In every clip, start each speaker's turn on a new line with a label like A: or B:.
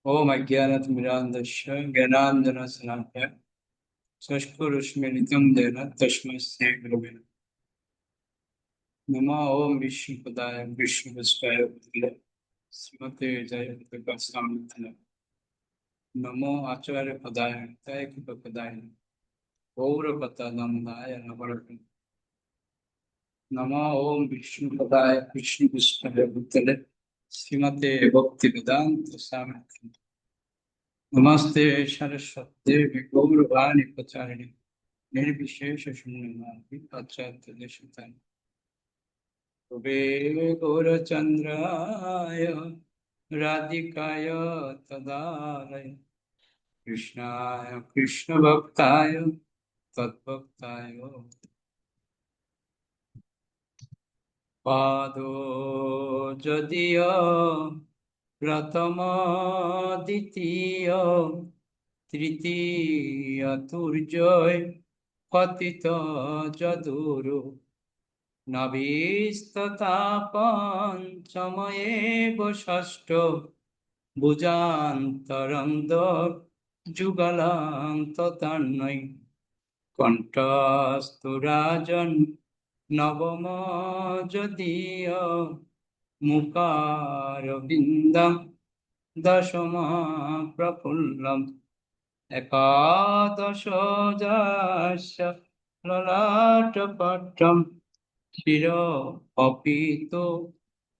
A: ओम अज्ञानतिमिरान्धस्य ज्ञानाञ्जनशलाकया चक्षुरुन्मीलितं येन तस्मै श्रीगुरवे नमः। ओम विष्णुपदाय विष्णुपुष्पाय भूतले श्रीमते जयप्रकाशाय नमो आचार्यपदाय तैकपदाय गौरपदानन्दाय नमः। नमः ओम विष्णुपदाय विष्णुपुष्पाय भूतले श्रीमते भक्तिवेदान्त स्वामी नमस्ते सरस्वती गौरवाणी प्रचारिणे निर्विशेष शून्यवादी पाश्चात्य देशतां तवे गौरचन्द्राय राधिकाय तदालय कृष्णाय कृष्णभक्ताय तद्भक्ताय पादो যদিও প্রথম দ্বিতীয় তৃতীয় তুর্যয় পতিত যদুরু নভীস্ততা পঞ্চময়েব ষষ্ঠ ভুজান্তরন্দ যুগলান্ততান্নয় কণ্ঠস্থু রাজন নবম যদীয় মুকারবিন্দম দশম প্রফুল্লম একাদশ যস্য ললাটপট্টম শির অপিতো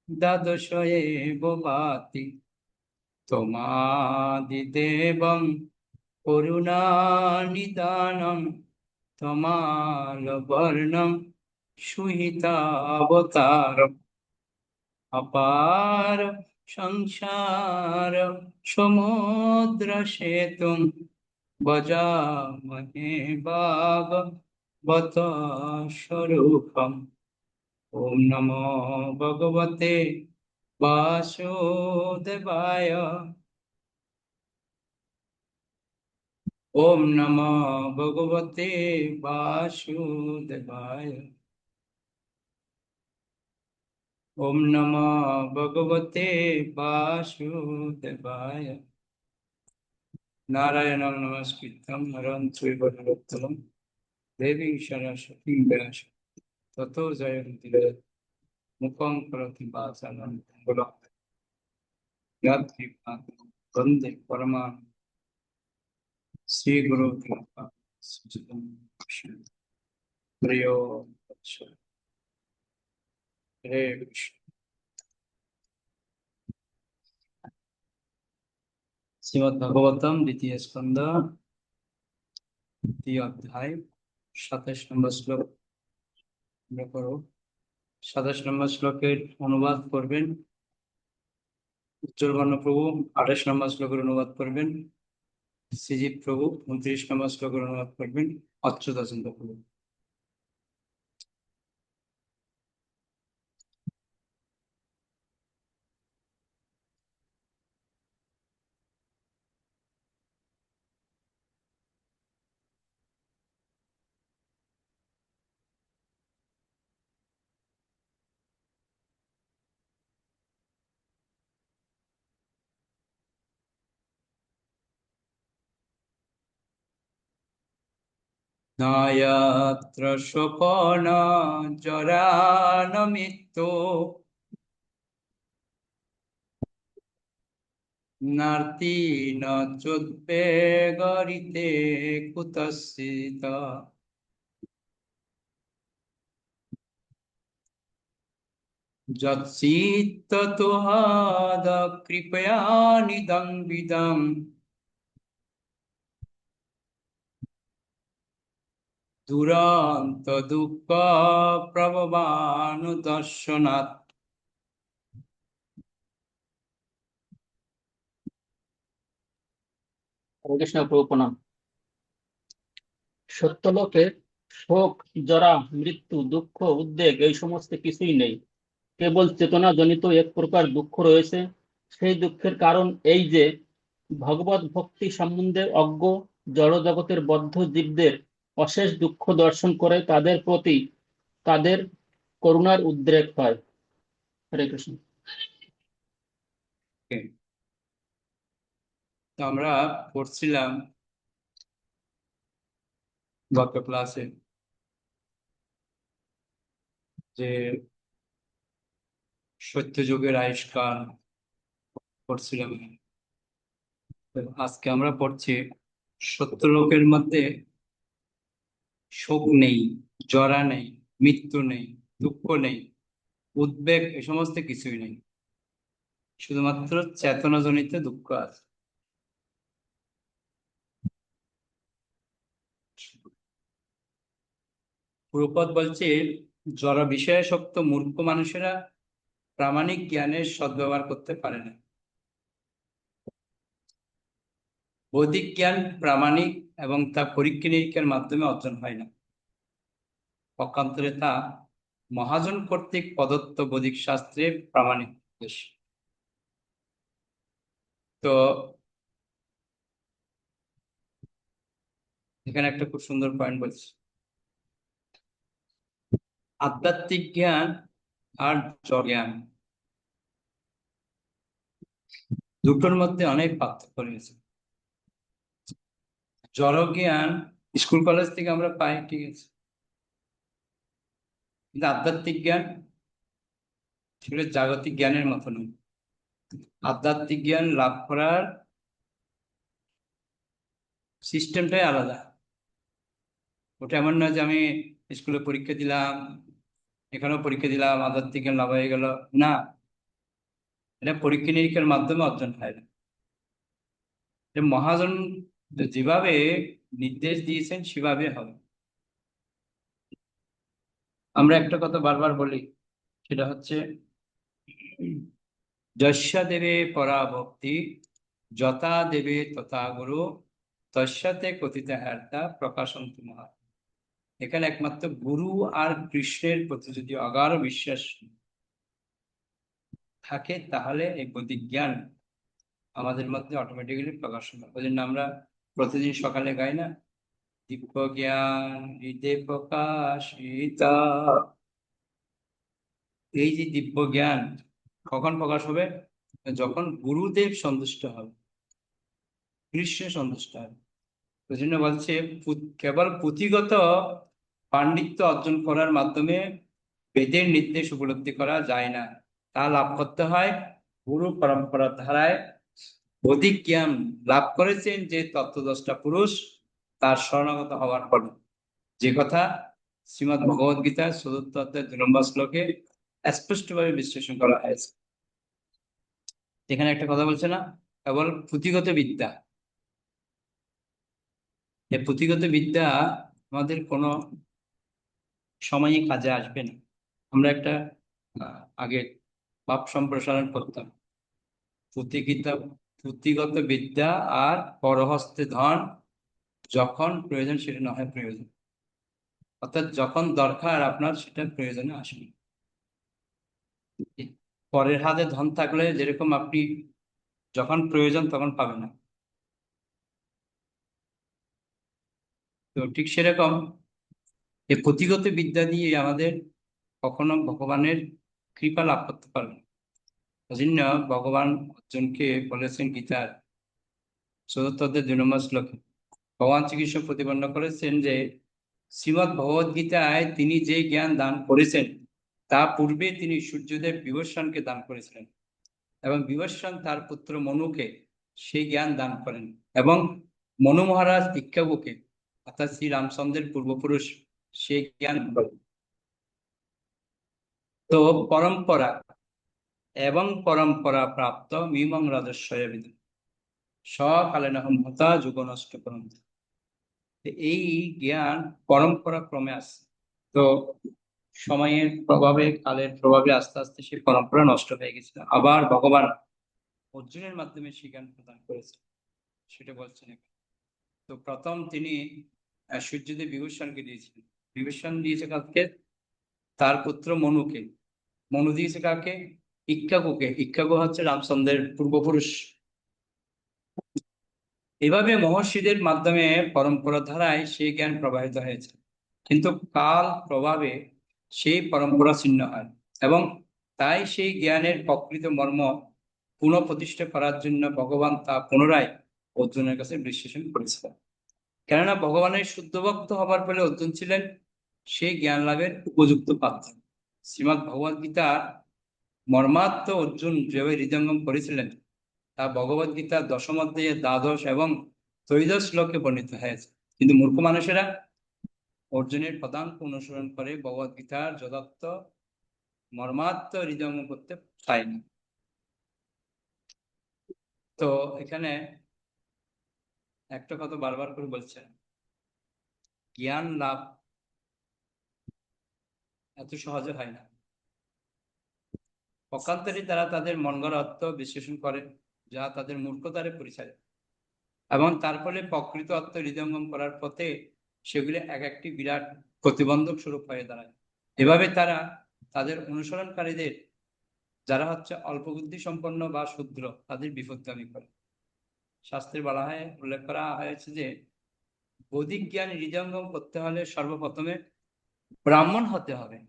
A: দ্বাদশ এব ভাতি তোমাদিদেবং করুণানিদানং তমালবর্ণং সুহিতাবতারম अपार संसार समुद्र सेतुं भजामहे भागवत स्वरूपम्। ओम नमो भगवते वासुदेवाय। ओम नमो भगवते वासुदेवाय। ओम नमो भगवते वासुदेवाय। नारायणं नमस्कृतं नरं चैव नरोत्तमं देवीं सरस्वतीं व्यासं ततो जयन्ति मुखं करोति वाचालं मङ्गलं यत्कृपात् वन्दे परमां श्रीगुरो सुचितं प्रियो हरे कृष्ण। श्रीमद् भागवतम द्वितीय स्कंद द्वितीय अध्याय 27 নম্বর শ্লোক আমরা করো। 27 নম্বর শ্লোকের অনুবাদ করবেন উজ্জ্বলবর্ণ প্রভু। 28 নম্বর শ্লোকের অনুবাদ করবেন শ্রীজিৎ প্রভু। 29 নম্বর শ্লোকের অনুবাদ করবেন অচ্যুতানন্দ প্রভু। নায়াত্র শোকন জরান মৃত্যু নার্তি ন চোদ্বেগরিতে কুতস্থিত যৎসিত্ততুহাদ কৃপয়া নিদং বিদং দুরন্ত দুঃখ প্রভবানুদর্শনাৎ।
B: হরে কৃষ্ণ প্রভু প্রণাম। সত্যলোকে শোক, জরা, মৃত্যু, দুঃখ, উদ্বেগ এই সমস্ত কিছুই নেই। কেবল চেতনা জনিত এক প্রকার দুঃখ রয়েছে। সেই দুঃখের কারণ এই যে ভগবত ভক্তি সম্বন্ধে অজ্ঞ জড় জগতের বদ্ধ জীবদের অশেষ দুঃখ দর্শন করে তাদের প্রতি তাদের করুণার উদ্রেক হয়। হরে কৃষ্ণ।
A: তো আমরা পড়ছিলাম গত ক্লাসে যে সত্যযুগের আবিষ্কার পড়ছিলাম। তো আজকে আমরা পড়ছি সত্যলোকের মধ্যে শোক নেই, জরা নেই, মৃত্যু নেই, দুঃখ নেই, উদ্বেগ এ সমস্ত কিছুই নেই, শুধুমাত্র চেতনাজনিত দুঃখ আছে। প্রপদ বলছে জড় বিষয়াসক্ত মূর্খ মানুষেরা প্রামাণিক জ্ঞানের সদ্ব্যবহার করতে পারে না। বৌদ্ধিক জ্ঞান প্রামাণিক এবং তা পরীক্ষা নিরীক্ষার মাধ্যমে অর্জন হয় না। পক্ষান্তরে তা মহাজন কর্তৃক প্রদত্ত বৌদ্ধিক শাস্ত্রে প্রামাণিক উদ্দেশ্য। তো এখানে একটা খুব সুন্দর পয়েন্ট বলছি, আধ্যাত্মিক জ্ঞান আর জড় জ্ঞান দুটোর মধ্যে অনেক পার্থক্য রয়েছে। জড় জ্ঞান স্কুল কলেজ থেকে আমরা পাই, ঠিক আছে, কিন্তু আধ্যাত্মিক জ্ঞান সেগুলো জাগতিক জ্ঞানের মতো নয়। আধ্যাত্মিক জ্ঞান লাভ করার সিস্টেমটাই আলাদা। ওটা এমন নয় যে আমি স্কুলে পরীক্ষা দিলাম, এখানেও পরীক্ষা দিলাম, আধ্যাত্মিক জ্ঞান লাভ হয়ে গেল, না। এটা পরীক্ষা নিরীক্ষার মাধ্যমে অর্জন হয় না। যে মহাজন যেভাবে নির্দেশ দিয়েছেন সেভাবে হবে। আমরা একটা কথা বারবার বলি, সেটা হচ্ছে যস্য দেবে পরা ভক্তি, যথা দেবে তথা গুরু, তস্যাতে কথিত হার্তা প্রকাশন্তু মহা। এখানে একমাত্র গুরু আর কৃষ্ণের প্রতি যদি অগাঢ় বিশ্বাস থাকে তাহলে এই বৌদ্ধিক জ্ঞান আমাদের মধ্যে অটোমেটিক্যালি প্রকাশ হবে। ওই জন্য আমরা প্রতিদিন সকালে গাই না, দিব্য জ্ঞান হৃদে প্রকাশিতা। এই যে দিব্য জ্ঞান কখন প্রকাশ হবে? যখন গুরুদেব সন্তুষ্ট হবে, কৃষ্ণ সন্তুষ্ট হবে। ওই জন্য বলছে কেবল পুঁথিগত পাণ্ডিত্য অর্জন করার মাধ্যমে বেদের নির্দেশ উপলব্ধি করা যায় না। তা লাভ করতে হয় গুরু পরম্পরার ধারায়। বৌদ্ধিক জ্ঞান লাভ করেছেন যে তত্ত্বদ্রষ্টা পুরুষ, তার শরণাগত হওয়ার ফলে, যে কথা শ্রীমদ্ ভগবদ গীতার চতুর্থ অধ্যায় 2 নম্বর শ্লোকে স্পষ্টভাবে বিশ্লেষণ করা হয়েছে। এখানে একটা কথা বলছে না, কেবল পুঁথিগত বিদ্যা। এই পুঁথিগত বিদ্যা আমাদের কোনো সময়ে কাজে আসবে না। আমরা একটা আগে ভাব সম্প্রসারণ করতাম, পুঁথিগত বিদ্যা আর পরহস্তে ধন, যখন প্রয়োজন সেটা না হয় প্রয়োজন, অর্থাৎ যখন দরকার আপনার সেটা প্রয়োজনে আসবে। পরের হাতে ধন থাকলে যেরকম আপনি যখন প্রয়োজন তখন পাবেন না, তো ঠিক সেরকম এই পুঁথিগত বিদ্যা দিয়ে আমাদের কখনো ভগবানের কৃপা লাভ করতে পারবে না। ওইজন্য ভগবান অর্জুনকে বলেছেন গীতার চতুর্থ অধ্যায় 2 নম্বর শ্লোকে, ভগবান শ্রীকৃষ্ণ প্রতিপন্ন করেছেন যে শ্রীমদ্ ভগবদ গীতায় তিনি যে জ্ঞান দান করেছেন তা পূর্বে তিনি সূর্যদেব বিভীষণকে দান করেছিলেন, এবং বিভীষণ তার পুত্র মনুকে সেই জ্ঞান দান করেন, এবং মনু মহারাজ ইক্ষ্বাকুকে অর্থাৎ শ্রী রামচন্দ্রের পূর্বপুরুষ সেই জ্ঞান করেন। তো পরম্পরা এবং পরম্পরা প্রাপ্ত মিমং রাজস্বয় বিদু সকালে নহম হতা যুগ নষ্ট করুন। এই জ্ঞান পরম্পরা ক্রমে আসছে। তো সময়ের প্রভাবে, কালের প্রভাবে আস্তে আস্তে সেই পরম্পরা নষ্ট হয়ে গেছিল। আবার ভগবান অর্জুনের মাধ্যমে সেই জ্ঞান প্রদান করেছে, সেটা বলছেন এখানে। তো প্রথম তিনি সূর্যদেব বিভীষণকে দিয়েছিলেন, বিভীষণ দিয়েছে কাকে? তার পুত্র মনুকে। মনু দিয়েছে কাকে? ইক্ষ্বাকুকে। ইক্ষ্বাকু হচ্ছে রামচন্দ্রের পূর্বপুরুষ। এভাবে মহর্ষিদের মাধ্যমে পরম্পরা ধারায় সেই জ্ঞান প্রবাহিত হয়েছে, কিন্তু কাল প্রভাবে সেই পরম্পরা ছিন্ন হয়, এবং তাই সেই জ্ঞানের প্রকৃত মর্ম পুনঃপ্রতিষ্ঠা করার জন্য ভগবান তা পুনরায় অর্জুনের কাছে বিশ্লেষণ করেছিলেন। কেননা ভগবানের শুদ্ধ ভক্ত হবার ফলে অর্জুন ছিলেন সেই জ্ঞান লাভের উপযুক্ত পাত্র। শ্রীমদ্ ভগবদ গীতার মর্মার্থ অর্জুন যেভাবে হৃদয়ঙ্গম করেছিলেন তা ভগবদ গীতার দশম অধ্যায়ে দ্বাদশ এবং ত্রয়োদশ শ্লোকে বর্ণিত হয়েছে। কিন্তু মূর্খ মানুষেরা অর্জুনের পদাঙ্ক অনুসরণ করে ভগবদ গীতার যথার্থ মর্মার্থ হৃদয়ঙ্গম করতে চায় না। তো এখানে একটা কথা বারবার করে বলছেন, জ্ঞান লাভ এত সহজে হয় না। পক্ষান্তরে তারা তাদের মন গড়া অর্থ বিশ্লেষণ করে, যা তাদের মূর্খতারে পরিচয়, এবং তার ফলে প্রকৃত অর্থ হৃদয়ঙ্গম করার পথে সেগুলি এক একটি বিরাট প্রতিবন্ধক স্বরূপ হয়ে দাঁড়ায়। এভাবে তারা তাদের অনুসরণকারীদের, যারা হচ্ছে অল্প বুদ্ধি সম্পন্ন বা শূদ্র, তাদের বিপদগামী করে। শাস্ত্রে বলা হয়, উল্লেখ করা হয়েছে যে বৌদ্ধিক জ্ঞান হৃদয়ঙ্গম করতে হলে সর্বপ্রথমে ব্রাহ্মণ হতে হবে।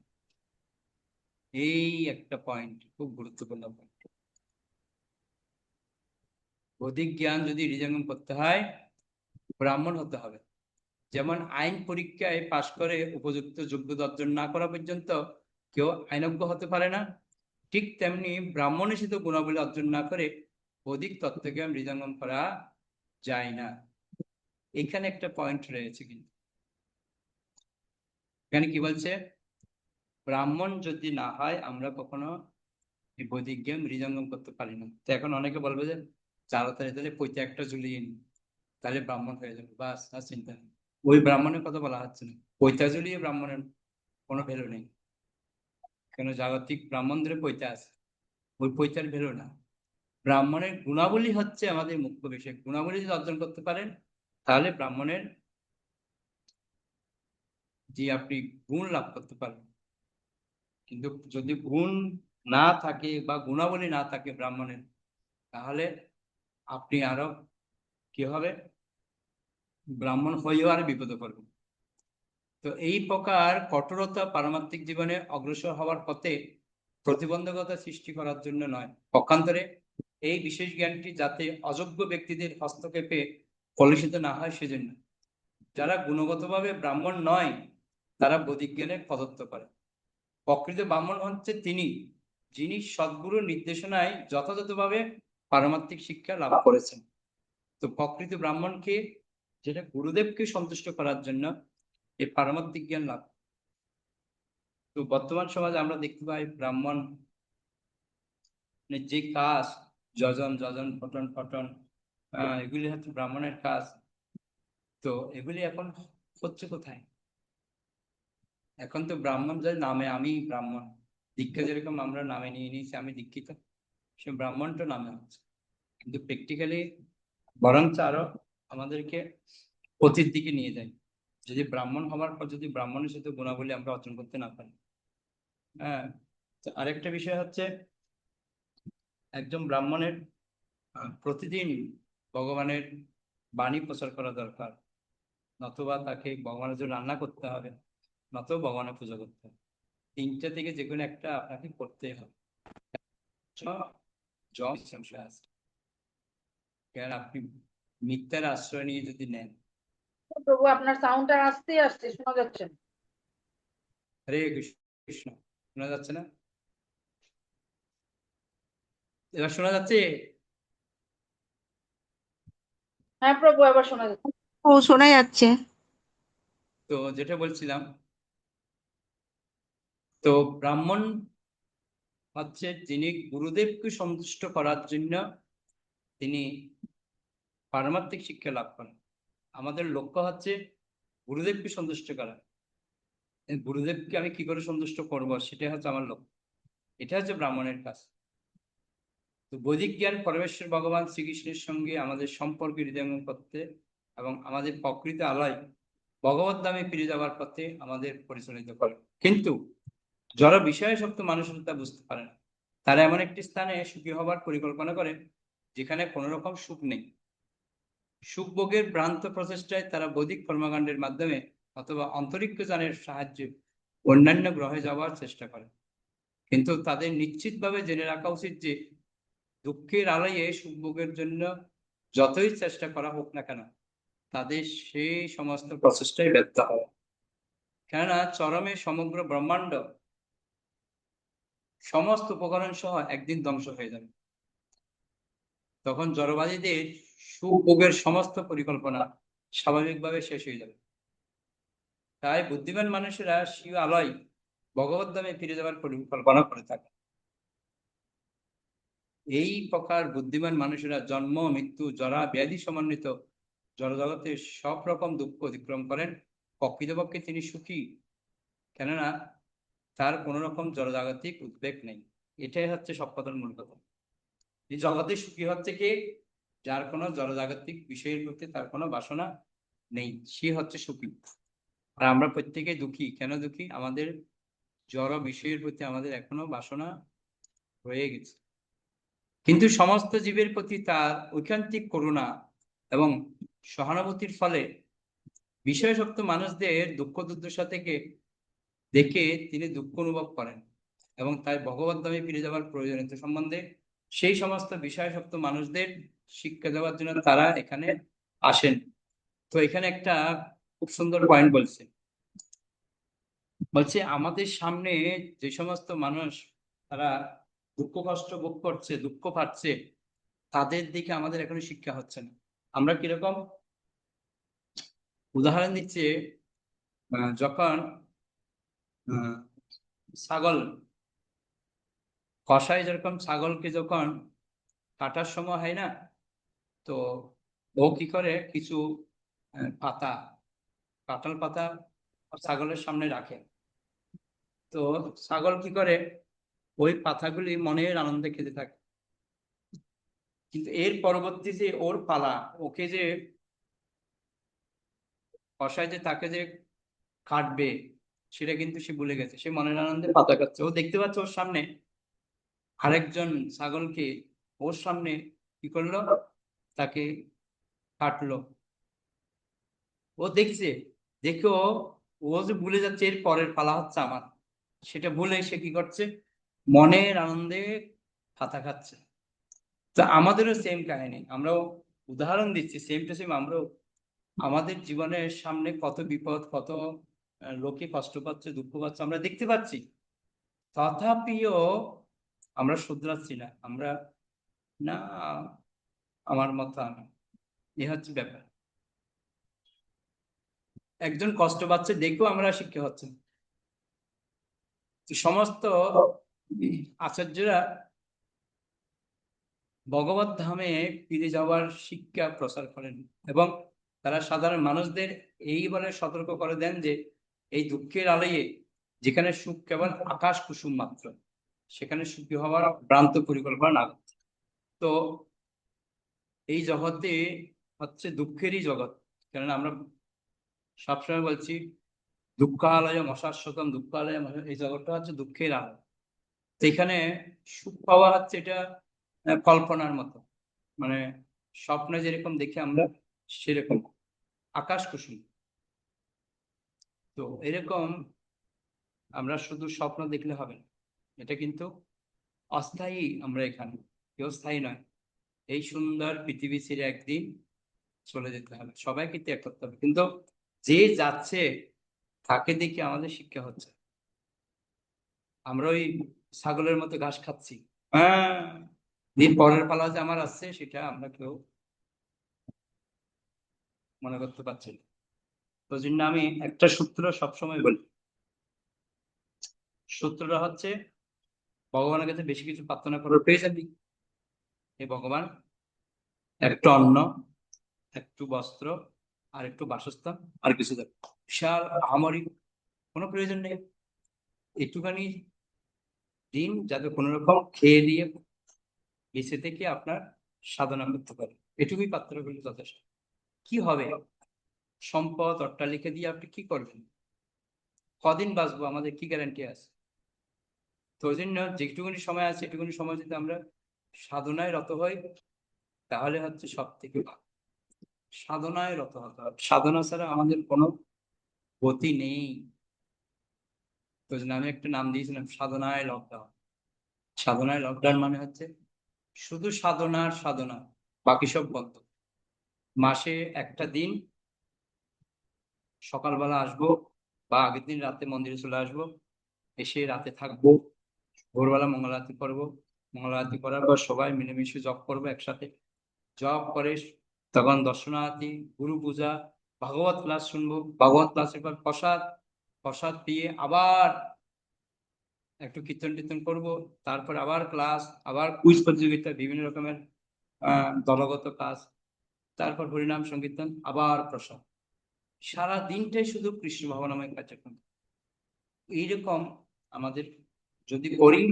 A: এই একটা পয়েন্ট, খুব গুরুত্বপূর্ণ পয়েন্ট। বৌদ্ধিক জ্ঞান যদি হৃদয়ঙ্গম করতে হয় ব্রাহ্মণ হতে হবে। যেমন আইন পরীক্ষায় পাশ করে উপযুক্ত যোগ্যতা অর্জন না করা পর্যন্ত কেউ আইনজ্ঞ হতে পারে না, ঠিক তেমনি ব্রাহ্মণ হিসেবে গুণাবলী অর্জন না করে বৌদ্ধিক তত্ত্বজ্ঞান হৃদয়ঙ্গম করা যায় না। এখানে একটা পয়েন্ট রয়েছে, কিন্তু এখানে কি বলছে, ব্রাহ্মণ যদি না হয় আমরা কখনো এই বৈদিক জ্ঞান হৃদয়ঙ্গম করতে পারি না। তো এখন অনেকে বলবে যে তাড়াতাড়ি তাহলে পৈতে একটা ঝুলিয়ে নি, তাহলে ব্রাহ্মণ হয়ে যাবে, বাস আর চিন্তা নেই। ওই ব্রাহ্মণের কথা বলা হচ্ছে না। পৈতা ঝুলিয়ে ব্রাহ্মণের কোনো ভ্যালু নেই। কেন, জাগতিক ব্রাহ্মণদের পৈতা আছে, ওই পৈতার ভ্যালু না। ব্রাহ্মণের গুণাবলী হচ্ছে আমাদের মুখ্য বিষয়। গুণাবলী যদি অর্জন করতে পারেন তাহলে ব্রাহ্মণের যে আপনি গুণ লাভ করতে পারবেন। কিন্তু যদি গুণ না থাকে বা গুণাবলী না থাকে ব্রাহ্মণের, তাহলে আপনি আরো কি হবে, ব্রাহ্মণ হয়েও আর বিপদে পড়বেন। তো এই প্রকার কঠোরতা পারমার্থিক জীবনে অগ্রসর হওয়ার পথে প্রতিবন্ধকতা সৃষ্টি করার জন্য নয়, পক্ষান্তরে এই বিশেষ জ্ঞানটি যাতে অযোগ্য ব্যক্তিদের হস্তক্ষেপে কলুষিত না হয় সেজন্য। যারা গুণগতভাবে ব্রাহ্মণ নয় তারা বৈদিক জ্ঞানের পদত্ব করে। প্রকৃত ব্রাহ্মণ হচ্ছে তিনি, যিনি সদ্গুরুর নির্দেশনায় যথাযথভাবে পারমার্থিক শিক্ষা লাভ করেছেন। তো প্রকৃত ব্রাহ্মণকে, যেটা গুরুদেবকে সন্তুষ্ট করার জন্য এই পারমার্থিক জ্ঞান লাভ। তো বর্তমান সমাজে আমরা দেখতে পাই ব্রাহ্মণ যে কাজ, যজন যজন পটন পটন, এগুলি হচ্ছে ব্রাহ্মণের কাজ। তো এগুলি এখন হচ্ছে কোথায়? এখন তো ব্রাহ্মণ যে নামে, আমি ব্রাহ্মণ, দীক্ষা যেরকম আমরা নামে নিয়ে নিয়েছি আমি দীক্ষিত, সে ব্রাহ্মণটা নামে হচ্ছে, কিন্তু প্র্যাকটিক্যালি বরঞ্চ আরো আমাদেরকে পথের দিকে নিয়ে যায়। যদি ব্রাহ্মণ হওয়ার পর যদি ব্রাহ্মণের সাথে গুণাবলী আমরা অর্জন করতে না পারি। হ্যাঁ, তো আরেকটা বিষয় হচ্ছে, একজন ব্রাহ্মণের প্রতিদিন ভগবানের বাণী প্রচার করা দরকার, নতুবা তাকে ভগবানের জন্য রান্না করতে হবে, নতুবা ভগবানের পূজা করতে হবে। তিনটা থেকে যে কোনো একটা আপনাকে করতে হবে। জব সংশয় আছে, কারণ আপনি মিথ্যার আশ্রয় নিয়ে যদি নেন।
C: প্রভু, আপনার সাউন্ডটা আসতে আসছে, শোনা যাচ্ছে না।
A: হরে কৃষ্ণ, কৃষ্ণ শোনা যাচ্ছে না? এবার শোনা যাচ্ছে?
C: হ্যাঁ প্রভু, এবার শোনা যাচ্ছে।
D: ও, শোনা যাচ্ছে।
A: তো যেটা বলছিলাম, তো ব্রাহ্মণ হচ্ছে যিনি গুরুদেবকে সন্তুষ্ট করার জন্য তিনি পারমার্থিক শিক্ষা লাভ করেন। আমাদের লক্ষ্য হচ্ছে গুরুদেবকে সন্তুষ্ট করা। গুরুদেবকে আমি কি করে সন্তুষ্ট করব, সেটাই হচ্ছে আমার লক্ষ্য। এটা হচ্ছে ব্রাহ্মণের কাজ। তো বৈদিক জ্ঞান পরমেশ্বর ভগবান শ্রীকৃষ্ণের সঙ্গে আমাদের সম্পর্ক হৃদয়ঙ্গম করতে এবং আমাদের প্রকৃত আলয় ভগবত ধামে ফিরে যাওয়ার পথে আমাদের পরিচালিত করে। কিন্তু যারা বিষয়াসক্ত মানুষেরা তা বুঝতে পারে না। তারা এমন একটি স্থানে সুখী হবার পরিকল্পনা করে যেখানে কোনো রকম সুখ নেই। সুখভোগের ভ্রান্ত প্রচেষ্টায় তারা বৈদিক কর্মকাণ্ডের মাধ্যমে অথবা অন্তরিক্ষ যানের সাহায্যে অন্যান্য গ্রহে যাওয়ার চেষ্টা করে। কিন্তু তাদের নিশ্চিতভাবে জেনে রাখা উচিত যে দুঃখের আলয়ে সুখভোগের জন্য যতই চেষ্টা করা হোক না কেন তাদের সেই সমস্ত প্রচেষ্টাই ব্যর্থ হয়। কেননা চরমে সমগ্র ব্রহ্মাণ্ড সমস্ত উপকরণ সহ একদিন ধ্বংস হয়ে যাবে। তখন জড়বাদীদের সুভোগের সমস্ত পরিকল্পনা স্বাভাবিকভাবে শেষ হয়ে যাবে। তাই বুদ্ধিমান মানুষেরা শিব আলয় ভগবত ধামে ফিরে যাওয়ার পরিকল্পনা করে থাকে। এই প্রকার বুদ্ধিমান মানুষেরা জন্ম মৃত্যু জরা ব্যাধি সমন্বিত জড়জগতের সব রকম দুঃখ অতিক্রম করেন। প্রকৃতপক্ষে তিনি সুখী, কেননা তার কোন রকম জড়জাগতিক উদ্বেগ নেই। এটাই হচ্ছে সব কথার মূল কথা। এই জগতে সুখী হচ্ছে কি, যার কোনো জড়জাগতিক বিষয়ের প্রতি তার কোনো বাসনা নেই, সে হচ্ছে সুখী। আর আমরা প্রত্যেকেই দুঃখী। কেন দুঃখী? আমাদের জড় বিষয়ের প্রতি আমাদের এখনো বাসনা রয়ে গেছে। কিন্তু সমস্ত জীবের প্রতি তার ঐকান্তিক করুণা এবং সহানুভূতির ফলে বিষয়াসক্ত মানুষদের দুঃখ দুর্দশা থেকে দেখে তিনি দুঃখ অনুভব করেন এবং তাই ভগবত ধামে ফিরে যাওয়ার প্রয়োজনীয়তা সম্বন্ধে সেই সমস্ত বিষয়াসক্ত মানুষদের শিক্ষা দেওয়ার জন্য তারা এখানে আসেন। তো এখানে একটা খুব সুন্দর পয়েন্ট বলছে আমাদের সামনে যে সমস্ত মানুষ তারা দুঃখ কষ্ট ভোগ করছে, দুঃখ পাচ্ছে, তাদের দিকে আমাদের এখনো শিক্ষা হচ্ছে না। আমরা কিরকম উদাহরণ দিচ্ছে, যখন ছাগল কসাই যেরকম ছাগলকে যখন কাটার সময় হয় না, তো ও কি করে কিছু পাতা, কাঁঠাল পাতা ছাগলের সামনে রাখে। তো ছাগল কি করে, ওই পাতাগুলি মনের আনন্দে খেতে থাকে। কিন্তু এর পরবর্তী যে ওর পালা, ওকে যে কসাই যে তাকে যে কাটবে সেটা কিন্তু সে ভুলে গেছে। সে মনের আনন্দে পাতা খাচ্ছে। ও দেখতে পাচ্ছে ওর সামনে আরেকজন ছাগলকে ওর সামনে কি করলো, তাকে কাটলো। ও দেখছে, দেখে ও যে ভুলে যাচ্ছে এর পরের পালা হচ্ছে আমার, সেটা ভুলে সে কি করছে, মনের আনন্দে পাতা খাচ্ছে। তো আমাদেরও সেম কাহিনী, আমরাও উদাহরণ দিচ্ছি সেম টু সেম। আমরাও আমাদের জীবনের সামনে কত বিপদ, কত লোকে কষ্ট পাচ্ছে, দুঃখ পাচ্ছে আমরা দেখতে পাচ্ছি, তথাপিও আমরা শুধরাচ্ছি না। আমরা না, আমার মতো আমি, এ হচ্ছে ব্যাপার। একজন কষ্ট পাচ্ছে দেখেও আমরা শিক্ষা হচ্ছে না। তো সমস্ত আচার্যরা ভগবত ধামে ফিরে যাওয়ার শিক্ষা প্রচার করেন এবং তারা সাধারণ মানুষদের এই বলে সতর্ক করে দেন যে এই দুঃখের আলয়ে যেখানে সুখ কেবল আকাশ কুসুম মাত্র, সেখানে সুখী হওয়ার ভ্রান্ত পরিকল্পনা না। তো এই জগতে হচ্ছে দুঃখেরই জগৎ। কেননা আমরা সবসময় বলছি দুঃখালয় মশাশ্বতম, দুঃখালয় এই জগৎটা হচ্ছে দুঃখের আলয়। তো এখানে সুখ পাওয়া হচ্ছে এটা কল্পনার মতো, মানে স্বপ্নে যেরকম দেখি আমরা সেরকম আকাশ কুসুম। তো এরকম আমরা শুধু স্বপ্ন দেখলে হবে না, এটা কিন্তু অস্থায়ী। আমরা এখানে কেউ স্থায়ী নয়। এই সুন্দর পৃথিবী ছেড়ে একদিন চলে যেতে হবে, সবাইকে ত্যাগ করতে হবে। কিন্তু যে যাচ্ছে তাকে দেখে আমাদের শিক্ষা হচ্ছে। আমরা ওই ছাগলের মতো ঘাস খাচ্ছি, হ্যাঁ, দিন পরের পালা যে আমার আসছে সেটা আমরা কেউ মনে করতে পারছি না। তো জন্য আমি একটা সূত্র সবসময় বলি, সূত্রটা হচ্ছে ভগবানের কাছে বেশি কিছু প্রার্থনা করার প্রয়োজন নেই। হে ভগবান, একটু অন্ন, একটু বস্ত্র, আর একটু বাসস্থান, আর কিছু দেব, বিশাল আমারই কোনো প্রয়োজন নেই। একটুখানি দিন যাতে কোনো রকম খেয়ে দিয়ে বেঁচে থেকে আপনার সাধনা করতে পারে, এটুকুই প্রার্থনা করলে যথেষ্ট। কি হবে? সম্পদ অট্টালিকা দিয়ে আপনি কি করবেন? কদিন বাঁচবো, আমাদের কি গ্যারান্টি আছে? তো ওই জন্য যেটুকুনি সময় আছে এটুকুনি সময় যদি আমরা সাধনায় রত হই, তাহলে হচ্ছে সব থেকে ভালো। সাধনায় রত হতে হবে, সাধনা ছাড়া আমাদের কোনো গতি নেই। তো জন্য আমি একটা নাম দিয়েছিলাম সাধনায় লকডাউন। সাধনায় লকডাউন মানে হচ্ছে শুধু সাধনার সাধনা, বাকি সব বন্ধ। মাসে একটা দিন সকালবেলা আসবো বা আগের দিন রাতে মন্দিরে চলে আসবো, এসে রাতে থাকবো, ভোরবেলা মঙ্গল আরতি করবো, মঙ্গল আরতি করার পর সবাই মিলেমিশে জপ করবো একসাথে। জপ করে তখন দর্শনার্থী, গুরু পূজা, ভাগবত ক্লাস শুনবো, ভাগবত ক্লাসের পর প্রসাদ, প্রসাদ দিয়ে আবার একটু কীর্তন টীর্তন করবো, তারপর আবার ক্লাস, আবার কুইজ প্রতিযোগিতা, বিভিন্ন রকমের দলগত কাজ, তারপর হরিনাম সংকীর্তন, আবার প্রসাদ। সারা দিনটাই শুধু কৃষ্ণ ভাবনাময় কার্যক্রম। এইরকম আমাদের যদি করি,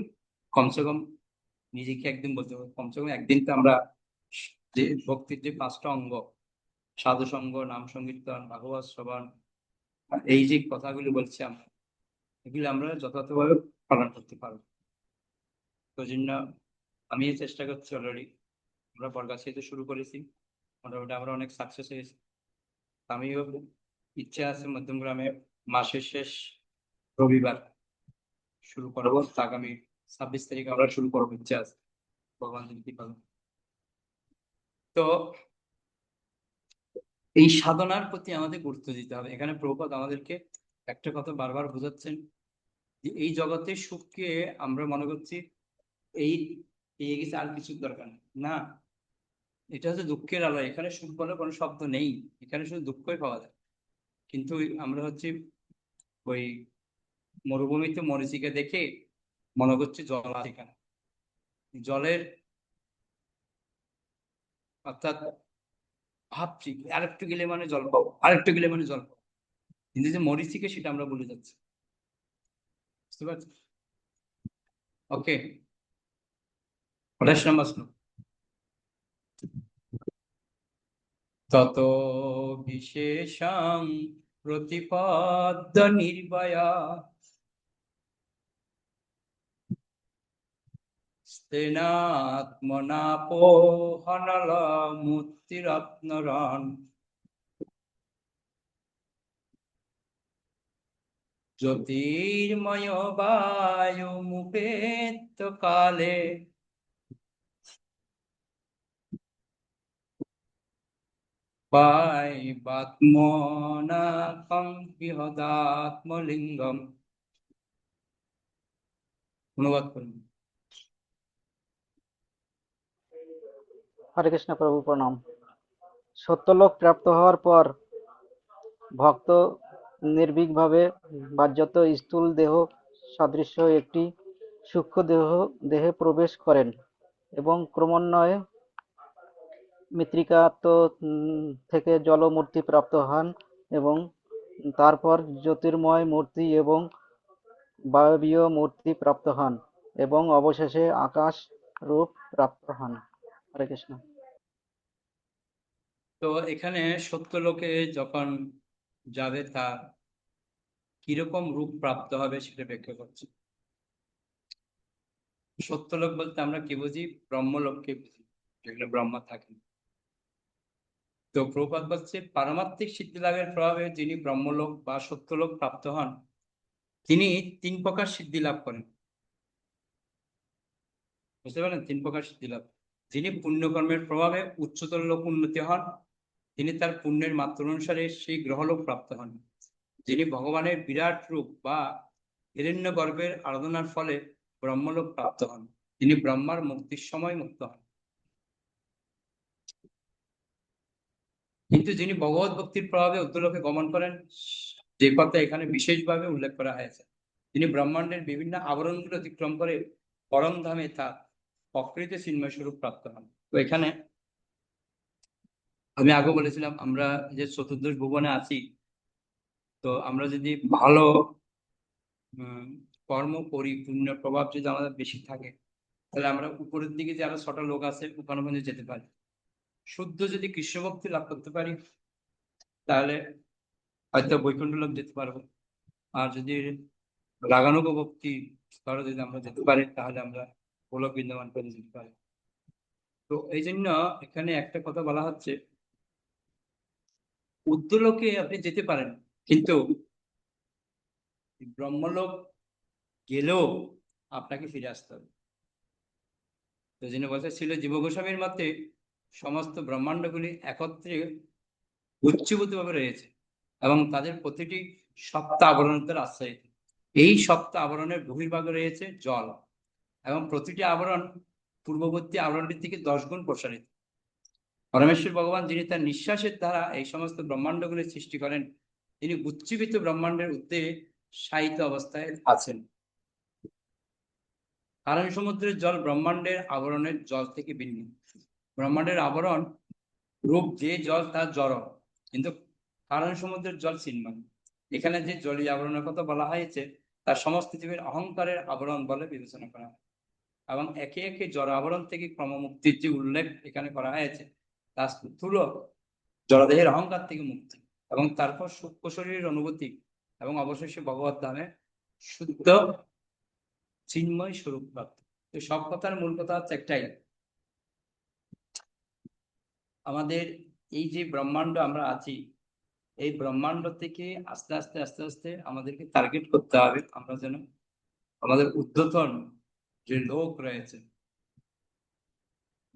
A: কমসে কম নিজেকে একদিন বলতে হবে, কমসে কম একদিন তো আমরা যে ভক্তির যে 5টা অঙ্গ, সাধু সঙ্গ, নাম সংকীর্তন, ভাগবত শ্রবণ, এই যে কথাগুলি বলছি আমরা, এগুলি আমরা যথাযথভাবে পালন করতে পারবো। তো জন্য আমি চেষ্টা করছি অলরেডি, আমরা বরগাছিতে শুরু করেছি, মোটামুটি আমরা অনেক সাকসেস হয়েছি। আমিও ইচ্ছা আছে মধ্যমগ্রামে মাসের শেষ রবিবার শুরু করবো, আগামী 26 তারিখ আমরা শুরু করবো, ইচ্ছা আছে, ভগবান যদি কৃপা করে। তো এই সাধনার প্রতি আমাদের গুরুত্ব দিতে হবে। এখানে প্রভুপাদ আমাদেরকে একটা কথা বারবার বোঝাচ্ছেন যে এই জগতের সুখকে আমরা মনে করছি এই পেয়ে গেছে, আর কিছুর দরকার নেই। না, এটা হচ্ছে দুঃখের আলো। এখানে সুখ বলে কোনো শব্দ নেই, এখানে শুধু দুঃখই পাওয়া যায়। কিন্তু আমরা হচ্ছে ওই মরুভূমিতে মরীচিকা দেখে মনে করছি জল আছে এখানে, জলের অর্থাৎ ভাবছি আরেকটু গেলে মানে জল পাবো, আরেকটু গেলে মানে জল পাবো, কিন্তু যে মরীচিকা সেটা আমরা ভুলে যাচ্ছি। বুঝতে পারছি? ওকে, 28 নম্বর শ্লোক। তত বিশেষং প্রতিপদ্য নির্ভয়া স্তেনাত্মনাপোহনল মূর্তিরত্নরণ জ্যোতির্ময় বায়ু মুপেত কালে পাইবাত্মনাকং বৃহদাত্মলিঙ্গম। অনুবাদ করুন।
D: হরে কৃষ্ণ প্রভু প্রণাম। সত্যলোক প্রাপ্ত হওয়ার পর ভক্ত নির্ভীকভাবে বাহ্যত স্থূল দেহ সদৃশ একটি সূক্ষ্ম দেহে প্রবেশ করেন এবং ক্রমান্বয়ে মৃত্তিকাত্ম থেকে জলমূর্তি প্রাপ্ত হন এবং তারপর জ্যোতির্ময় মূর্তি এবং বায়বীয় মূর্তি প্রাপ্ত হন এবং অবশেষে আকাশ রূপ প্রাপ্ত হন। হরে কৃষ্ণ।
A: তো এখানে সত্যলোকে যখন যাবে তার কিরকম রূপ প্রাপ্ত হবে সেটা ব্যাখ্যা করছে। সত্যলোক বলতে আমরা কি বুঝি? ব্রহ্মলোককে বুঝি, যেখানে ব্রহ্মা থাকেন। তো প্রভুপাদ বলছে পারমার্থিক সিদ্ধি লাভের প্রভাবে যিনি ব্রহ্মলোক বা সত্যলোক প্রাপ্ত হন, তিনি 3 প্রকার সিদ্ধি লাভ করেন। বুঝতে পারেন? 3 প্রকার সিদ্ধি লাভ। যিনি পুণ্যকর্মের প্রভাবে উচ্চতর লোক উন্নতি হন, তিনি তার পুণ্যের মাত্রা অনুসারে সেই গ্রহলোক প্রাপ্ত হন। যিনি ভগবানের বিরাট রূপ বা হিরণ্যগর্ভের আরাধনার ফলে ব্রহ্মলোক প্রাপ্ত হন, তিনি ব্রহ্মার মুক্তির সময় মুক্ত হন। কিন্তু যিনি ভগবত ভক্তির প্রভাবে উদ্যলোকে গমন করেন, যে কথা এখানে বিশেষভাবে উল্লেখ করা হয়েছে, তিনি ব্রহ্মাণ্ডের বিভিন্ন আবরণগুলো অতিক্রম করে পরম ধামে তার প্রকৃত চিন্ময় স্বরূপ প্রাপ্ত হন। তো এখানে আমি আগে বলেছিলাম আমরা যে চতুর্দশ ভুবনে আছি, তো আমরা যদি ভালো কর্ম করি, পুণ্যের প্রভাব যদি আমাদের বেশি থাকে, তাহলে আমরা উপরের দিকে যে আরো 6টা লোক আছে ওখানে পর্যন্ত যেতে পারি। শুদ্ধ যদি কৃষ্ণ ভক্তি লাভ করতে পারি তাহলে হয়তো বৈকুণ্ঠ লোক যেতে পারবো। আর যদি রাগানুগ ভক্তি স্তরে যদি আমরা যেতে পারি তাহলে আমরা গোলক বিদ্যমান করে যেতে পারি। তো এই জন্য এখানে একটা কথা বলা হচ্ছে, ঊর্ধ্বলোকে আপনি যেতে পারেন, কিন্তু ব্রহ্মলোক গেলেও আপনাকে ফিরে আসতে হবে। তো যিনি বলছে ছিল জীব গোস্বামীর মতে, সমস্ত ব্রহ্মাণ্ডগুলি একত্রে গুচ্ছীভূতভাবে রয়েছে এবং তাদের প্রতিটি সপ্ত আবরণের দ্বারা আচ্ছাদিত। এই সপ্ত আবরণের বহির্ভাগে রয়েছে জল এবং প্রতিটি আবরণ পূর্ববর্তী আবরণটির থেকে 10 গুণ প্রসারিত। পরমেশ্বর ভগবান, যিনি তার নিঃশ্বাসের দ্বারা এই সমস্ত ব্রহ্মাণ্ডগুলি সৃষ্টি করেন, তিনি উজ্জীবিত ব্রহ্মাণ্ডের ঊর্ধ্বে শায়িত অবস্থায় আছেন। কারণ সমুদ্রের জল ব্রহ্মাণ্ডের আবরণের জল থেকে ভিন্ন। ব্রহ্মাণ্ডের আবরণ রূপ যে জল তা জড়, কিন্তু কারণ সমুদ্রের জল চিন্ময়। এখানে যে জলীয় আবরণের কথা বলা হয়েছে তার সমস্ত জীবের অহংকারের আবরণ বলে বিবেচনা করা হয় এবং একে একে জড় আবরণ থেকে ক্রমমুক্তির যে উল্লেখ এখানে করা হয়েছে তা স্থূল জড়দেহের অহংকার থেকে মুক্তি এবং তারপর সূক্ষ্ম শরীরের অনুভূতি এবং অবশেষে ভগবত ধামে শুদ্ধ চিন্ময় স্বরূপ প্রাপ্ত। তো সব কথার মূল কথা হচ্ছে একটাই, আমাদের এই যে ব্রহ্মাণ্ড আমরা আছি, এই ব্রহ্মাণ্ড থেকে আস্তে আস্তে আস্তে আস্তে আমাদেরকে টার্গেট করতে হবে আমরা যেন আমাদের ঊর্ধ্বতন যে লোক রয়েছে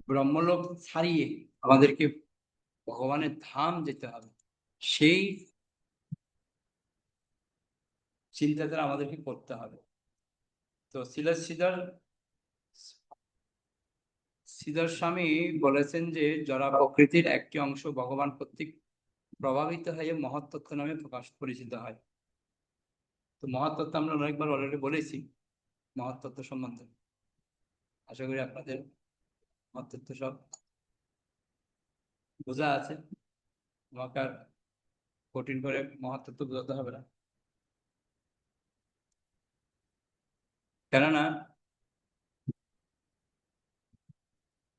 A: ব্রহ্মলোক ছাড়িয়ে আমাদেরকে ভগবানের ধাম যেতে হবে, সেই চিন্তাধারা আমাদেরকে করতে হবে। তো শ্রীধর স্বামী বলেছেন যে জড়া প্রকৃতির একটি অংশ ভগবান কর্তৃক প্রভাবিত হয়ে মহত্তত্ত্ব নামে পরিচিত হয়। তো মহত্তত্ত্ব আমরা অনেকবার অলরেডি বলেছি, মহত্তত্ত্ব সম্বন্ধে আশা করি আপনাদের মহত্তত্ত্ব সব বোঝা আছে। আমাকে আর কঠিন করে মহত্তত্ত্ব বোঝাতে হবে না, কেননা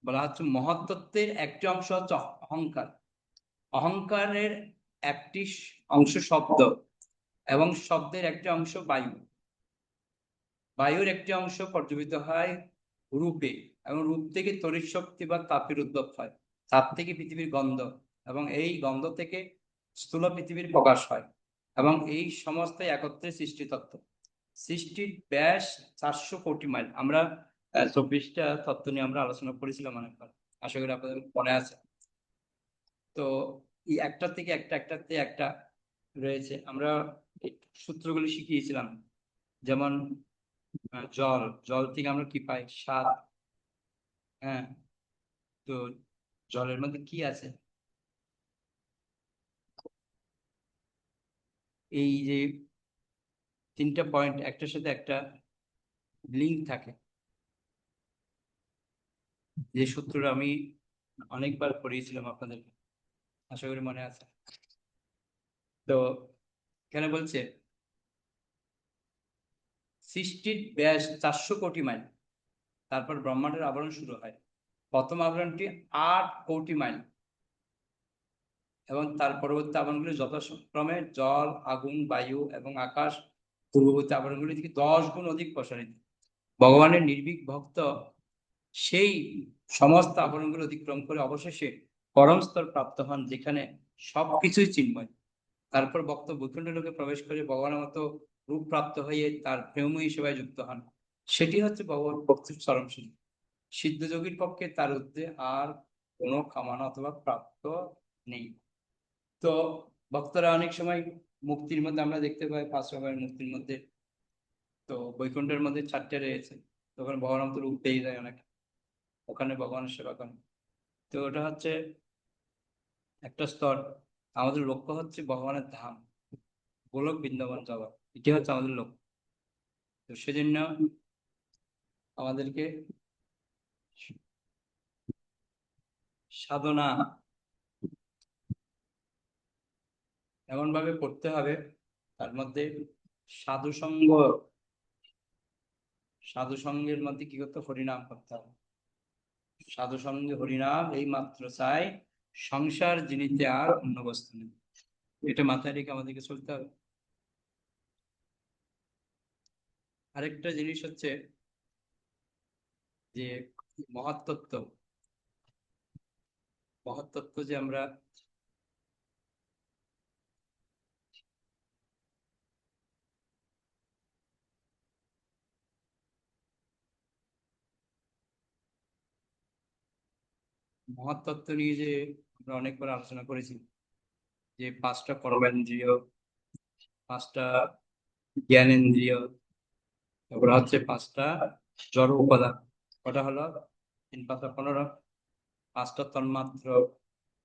A: বলা হচ্ছে মহত্তত্ত্বের একটি অংশ হচ্ছে অহংকার। অহংকারের একটি অংশ শব্দ এবং শব্দের একটি অংশ বায়ু। বায়ুর একটি অংশ পর্যবিত হয় রূপে এবং রূপ থেকে তড়িৎ শক্তি বা তাপের উদ্ভব হয়। তাপ থেকে পৃথিবীর গন্ধ এবং এই গন্ধ থেকে স্থূল পৃথিবীর প্রকাশ হয় এবং এই সমস্ত একত্রে সৃষ্টি তত্ত্ব। সৃষ্টির ব্যাস 400 কোটি মাইল। আমরা 24টা তত্ত্ব নিয়ে আমরা আলোচনা করেছিলাম অনেকবার, আশা করি আপনাদের মনে আছে। তো এই একটা থেকে একটাতে একটা রয়েছে। আমরা এই সূত্রগুলি শিখিয়েছিলাম, যেমন জল, জল থেকে আমরা কি পাই? স্বাদ। হ্যাঁ, তো জলের মধ্যে কি আছে? এই যে 3টা পয়েন্ট একটার সাথে একটা লিঙ্ক থাকে, যে সূত্রটা আমি অনেকবার পড়িয়েছিলাম আপনাদের, আশা করি মনে আছে। তো এখানে বলছে সৃষ্টির ব্যাস 400 কোটি মাইল, তারপর ব্রহ্মাণ্ডের আবরণ শুরু হয়। প্রথম আবরণটি 8 কোটি মাইল এবং তার পরবর্তী আবরণগুলি যথাক্রমে জল, আগুন, বায়ু এবং আকাশ পূর্ববর্তী আবরণগুলি থেকে 10 গুণ অধিক প্রসারিত। ভগবানের নির্ভীক ভক্ত সেই সমস্ত আবরণগুলো অতিক্রম করে অবশেষে পরম স্তর প্রাপ্ত হন, যেখানে সবকিছুই চিন্ময়। তারপর ভক্ত বৈকুণ্ঠ লোকে প্রবেশ করে ভগবানের মতো রূপ প্রাপ্ত হয়ে তার প্রেমময়ী সেবায় যুক্ত হন। সেটি হচ্ছে ভগবান ভক্তির চরম সিদ্ধি। সিদ্ধ যোগীর পক্ষে তার ঊর্ধ্বে আর কোনো কামনা অথবা প্রাপ্ত নেই। তো ভক্তরা অনেক সময় মুক্তির মধ্যে আমরা দেখতে পাই 5 রকমের মুক্তির মধ্যে, তো বৈকুণ্ঠের মধ্যে 4টে রয়েছে। তখন ভগবান তো রূপ পেয়ে যায় অনেক, ওখানে ভগবানের সেবা করেন। তো ওটা হচ্ছে একটা স্তর। আমাদের লক্ষ্য হচ্ছে ভগবানের ধাম, গোলক বৃন্দাবন যাওয়া, এটি হচ্ছে আমাদের লক্ষ্য। তো সেজন্য আমাদেরকে সাধনা এমন ভাবে করতে হবে, তার মধ্যে সাধু সঙ্গ, সাধু সঙ্গের মধ্যে কি করতে? হরিনাম করতে হবে। সাধু সঙ্গে হরিনাম এই মাত্র চাই, সংসার জিনিতে আর অন্য বস্তু নেই। এটা মাথায় রেখে আমাদেরকে চলতে হবে। আরেকটা জিনিস হচ্ছে যে মহাতত্ত্ব, মহাতত্ত্ব যে আমরা মহাতত্ত্ব নিয়ে যে আমরা অনেকবার আলোচনা করেছি, যে 5টা কর্মেন্দ্রিয়, 5টা জ্ঞানেন্দ্রিয়, তারপর হচ্ছে 5টা জড় উপাদান, কটা হলো 3 5 15, 5টা তন্মাত্র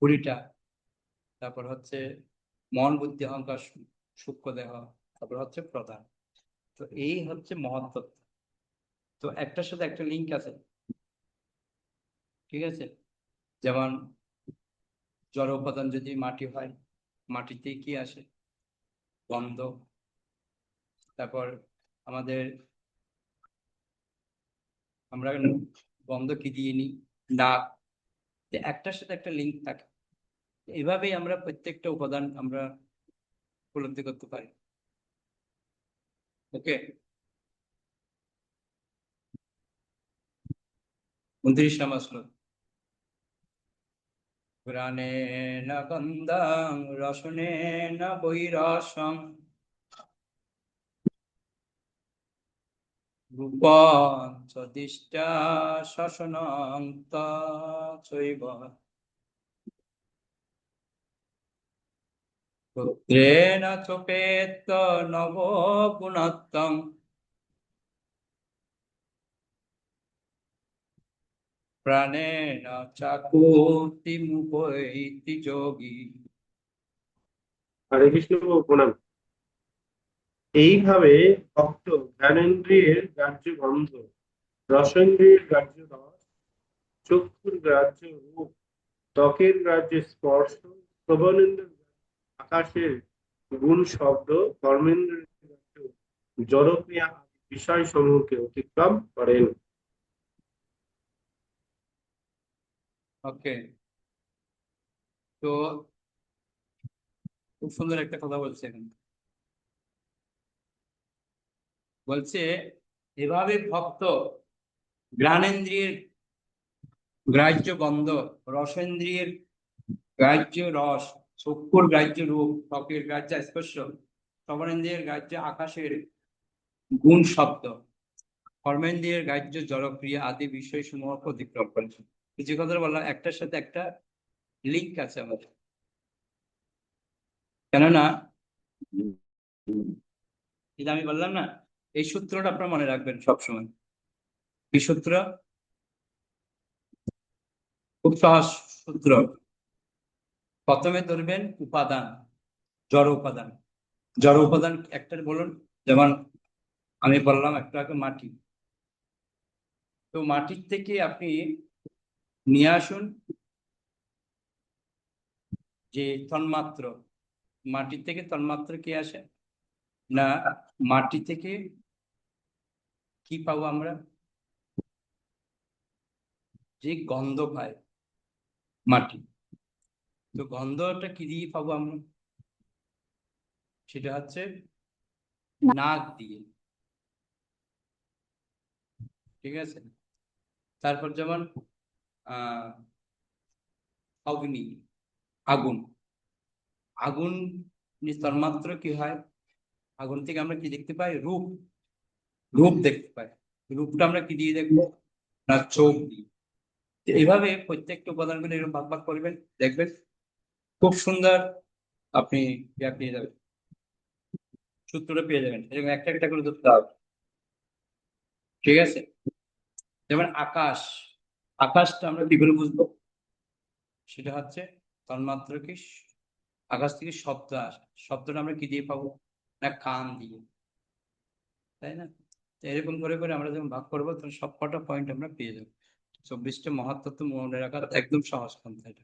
A: 20টা, তারপর হচ্ছে মন বুদ্ধি অহংকার সূক্ষ্ম দেহ, তারপর হচ্ছে প্রধান। তো এই হচ্ছে মহাতত্ত্ব। তো একটার সাথে একটা লিঙ্ক আছে, ঠিক আছে? যেমন জড় উপাদান যদি মাটি হয়, মাটিতে কি আসে? গন্ধ। তারপর আমাদের আমরা গন্ধ কি দিয়ে নিই? ডাক। একটার সাথে একটা লিঙ্ক থাকে। এভাবেই আমরা প্রত্যেকটা উপাদান আমরা উপলব্ধি করতে পারি। ওকে, 29 নম্বর শ্লোক। ঘ্রাণেন গন্ধং রসনেন বৈরসং রূপং চ দৃষ্টা শশনং তথৈব রুদ্রেণ চোপেত নব গুণত্বং প্রাণেন চাকুতি মুপৈতি যোগী।
E: হরে কৃষ্ণ প্রণাম। এইভাবে ভক্ত জ্ঞানেন্দ্রিয়ের গ্রাহ্য গন্ধ, রসেন্দ্রিয়ের গ্রাহ্য রস, চক্ষুর গ্রাহ্য রূপ, ত্বকের গ্রাহ্য স্পর্শ, শ্রবণেন্দ্রের আকাশের গুণ শব্দ, কর্মেন্দ্রের গ্রাহ্য জড়ক্রিয়া আদি বিষয় সমূহকে অতিক্রম করেন।
A: ওকে, তো খুব সুন্দর একটা কথা বলছে এখানে। বলছে এভাবে ভক্ত ঘ্রাণেন্দ্রিয়ের গ্রাহ্য গন্ধ, রসেন্দ্রিয়ের গ্রাহ্য রস, চক্ষুর গ্রাহ্য রূপ, ত্বকের গ্রাহ্য স্পর্শ, শ্রবণেন্দ্রিয়ের গ্রাহ্য আকাশের গুণ শব্দ, কর্মেন্দ্রিয়ের গ্রাহ্য জড়ক্রিয়া আদি বিষয় সমূহকে অতিক্রম করেছে। যে কথা বললাম, একটার সাথে একটা লিঙ্ক আছে আমাদের। কেননা এটা আমি বললাম না, এই সূত্রটা আপনার মনে রাখবেন সবসময়। কি সূত্র? খুব সহজ সূত্র। প্রথমে ধরবেন উপাদান, জড় উপাদান। জড় উপাদান একটা বলুন। যেমন আমি বললাম একটা মাটি, তো মাটির থেকে আপনি নিয়ে আসুন যে তন্মাত্র। মাটির থেকে তন্মাত্র কি আসে না? মাটি থেকে কি পাবো আমরা? যে গন্ধ পাই মাটি। তো গন্ধটা কি দিয়ে পাবো আমরা? সেটা হচ্ছে নাক দিয়ে, ঠিক আছে? তারপর যেমন অগ্নি, আগুন। আগুন তন্মাত্র কি হয়? আগুন থেকে আমরা কি দেখতে পাই? রূপ। রূপ দেখতে পাই। রূপটা আমরা কি দিয়ে দেখবো? না চোখ দিয়ে। তো এইভাবে প্রত্যেকটা উপাদানগুলো এরকম ভাগ ভাগ করবেন, দেখবেন খুব সুন্দর আপনি ইয়া পেয়ে যাবেন, সূত্রটা পেয়ে যাবেন। এরকম একটা একটা করে ধরতে হবে, ঠিক আছে? যেমন আকাশ, আকাশটা আমরা কি করে বুঝবো? সেটা হচ্ছে তন্মাত্র কি আকাশ থেকে শব্দ আসে, শব্দটা আমরা কি দিয়ে পাবো? না কান দিয়ে, তাই না? তো এরকম করে করে আমরা যখন ভাগ করবো তখন সব কটা পয়েন্ট আমরা পেয়ে যাবো। 24টা মহাতত্ত্ব মনে রাখার একদম সহজ পন্থা এটা।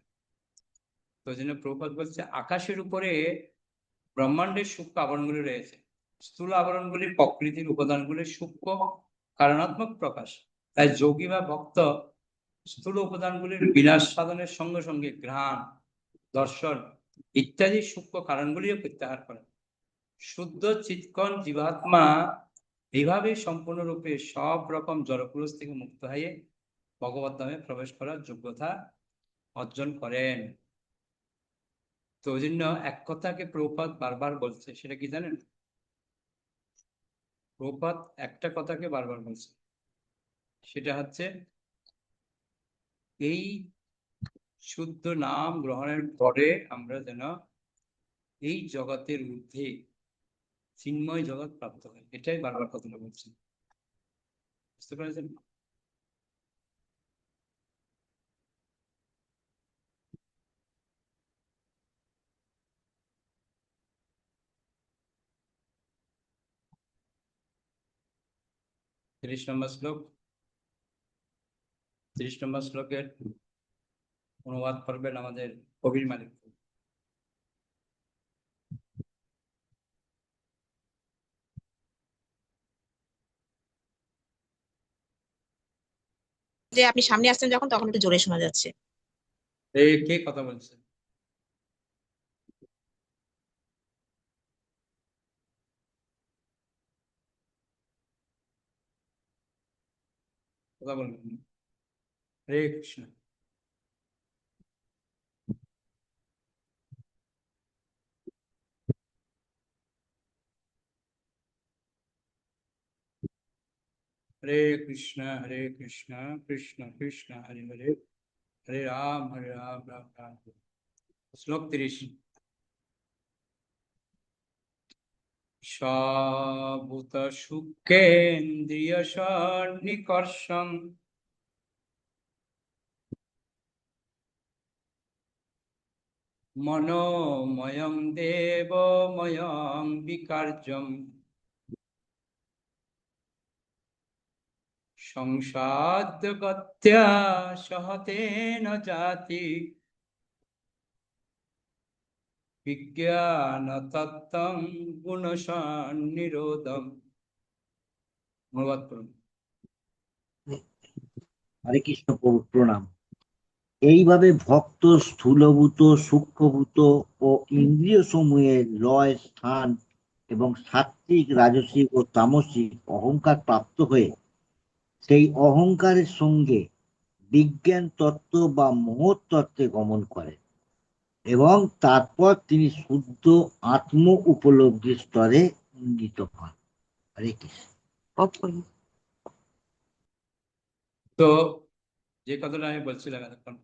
A: তো ওই জন্য প্রভুপাদ বলছে আকাশের উপরে ব্রহ্মাণ্ডের সূক্ষ্ম আবরণগুলি রয়েছে। স্থূল আবরণগুলির প্রকৃতির উপাদানগুলির সূক্ষ্ম কারণাত্মক প্রকাশ। তাই যোগী বা ভক্ত স্থূল উপাদানগুলির বিনাশ সাধনের সঙ্গে সঙ্গে ঘ্রাণ, দর্শন ইত্যাদি সূক্ষ্ম কারণগুলিও প্রত্যাহার করে। শুদ্ধ চিৎকণ জীবাত্মা এইভাবে সম্পূর্ণরূপে সব রকম জড়ক্রোশ থেকে মুক্ত হয়ে ভগবত ধামে প্রবেশ করার যোগ্যতা অর্জন করেন। তো ওই জন্য এক কথাকে প্রভুপাদ বারবার বলছে, সেটা কি জানেন? প্রভুপাদ একটা কথাকে বারবার বলছে, সেটা হচ্ছে এই শুদ্ধ নাম গ্রহণের পরে আমরা যেন এই জগতের ঊর্ধ্বে চিন্ময় জগৎ প্রাপ্ত হয়, এটাই বারবার কথাটা বলছি। বুঝতে পেরেছেন? তিরিশ নম্বর শ্লোক, 30 নম্বর শ্লোকের অনুবাদ করবেন আমাদের কবির মালিক।
F: যে আপনি সামনে আসছেন যখন, তখন একটু জোরে শোনা যাচ্ছে।
A: কে কথা বলছে? কথা বলবেন না। হরে কৃষ্ণ। হরে কৃষ্ণ হরে কৃষ্ণ কৃষ্ণ কৃষ্ণ হরে হরে, হরে রাম রাম রাম হরে। শ্লোক 30। সভূত সুখেন্দ্রিয় সন্নিকর্ষং মনোময়ং দেবময়ং বিকার্যং সংসাদ্যগত্যা সহতেন জাতি বিজ্ঞান তত্ত্বং গুণসন্নিরোধম। অনুবাদ করুন।
G: হরে কৃষ্ণ প্রভু, প্রণাম। এইভাবে ভক্ত স্থূলভূত, সূক্ষ্মভূত ও ইন্দ্রিয় সমূহের লয়, স্থান এবং সাত্ত্বিক, রাজসিক ও তামসিক অহংকার প্রাপ্ত হয়ে সেই অহংকারের সঙ্গে বিজ্ঞান তত্ত্ব বা মহৎ তত্ত্বে গমন করেন এবং তারপর তিনি শুদ্ধ আত্ম উপলব্ধির স্তরে উন্নীত হন। হরে কৃষ্ণ।
A: তো যে কথাটা আমি বলছিলাম এতক্ষণ,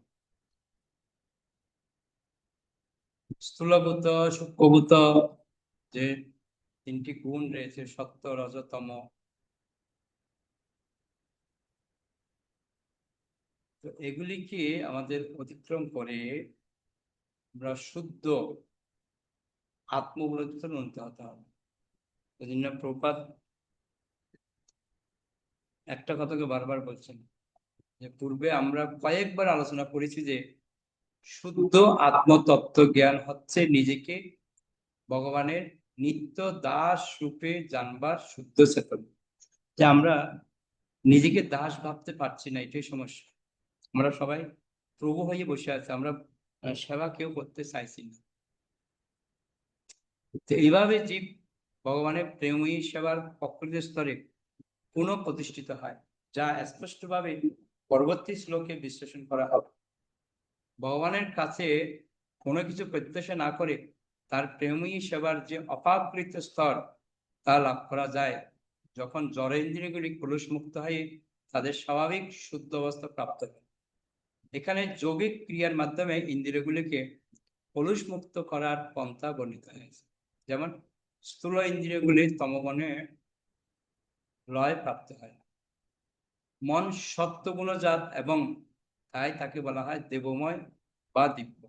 A: স্থূলভূত সূক্ষ্মভূত যে 3টি গুণ রয়েছে, সত্য রজ তম, তো এগুলিকে আমাদের অতিক্রম করে আমরা শুদ্ধ আত্ম উপলব্ধিতে উন্নীত হতে হবে। এই জন্য প্রভুপাদ একটা কথাকে বারবার বলছেন, যে পূর্বে আমরা কয়েকবার আলোচনা করেছি যে শুদ্ধ আত্মতত্ত্ব জ্ঞান হচ্ছে নিজেকে ভগবানের নিত্য দাস রূপে জানবার শুদ্ধ চেতন। যে আমরা নিজেকে দাস ভাবতে পারছি না, এটাই সমস্যা। আমরা সবাই প্রভু হয়ে বসে আছি, আমরা সেবা কেউ করতে চাইছি না। তো এইভাবে জীব ভগবানের প্রেমী সেবার প্রকৃত স্তরে পুনঃ প্রতিষ্ঠিত হয়, যা স্পষ্টভাবে পরবর্তী শ্লোকে বিশ্লেষণ করা হবে। ভগবানের কাছে কোনো কিছু প্রত্যাশা না করে তার প্রেমী সেবার যে অপাকৃত স্তর তা লাভ করা যায় যখন জড়েন্দ্রিয়গুলি কলুষমুক্ত হয়ে তাদের স্বাভাবিক শুদ্ধ অবস্থা প্রাপ্ত হয়। এখানে যৌগিক ক্রিয়ার মাধ্যমে ইন্দ্রিয়গুলিকে কলুষমুক্ত করার পন্থা বর্ণিত হয়েছে। যেমন স্থূল ইন্দ্রিয়গুলি তমগুণে লয় প্রাপ্ত হয়, মন সত্ত্বগুণজাত এবং তাই তাকে বলা হয় দেবময় বা দিব্য।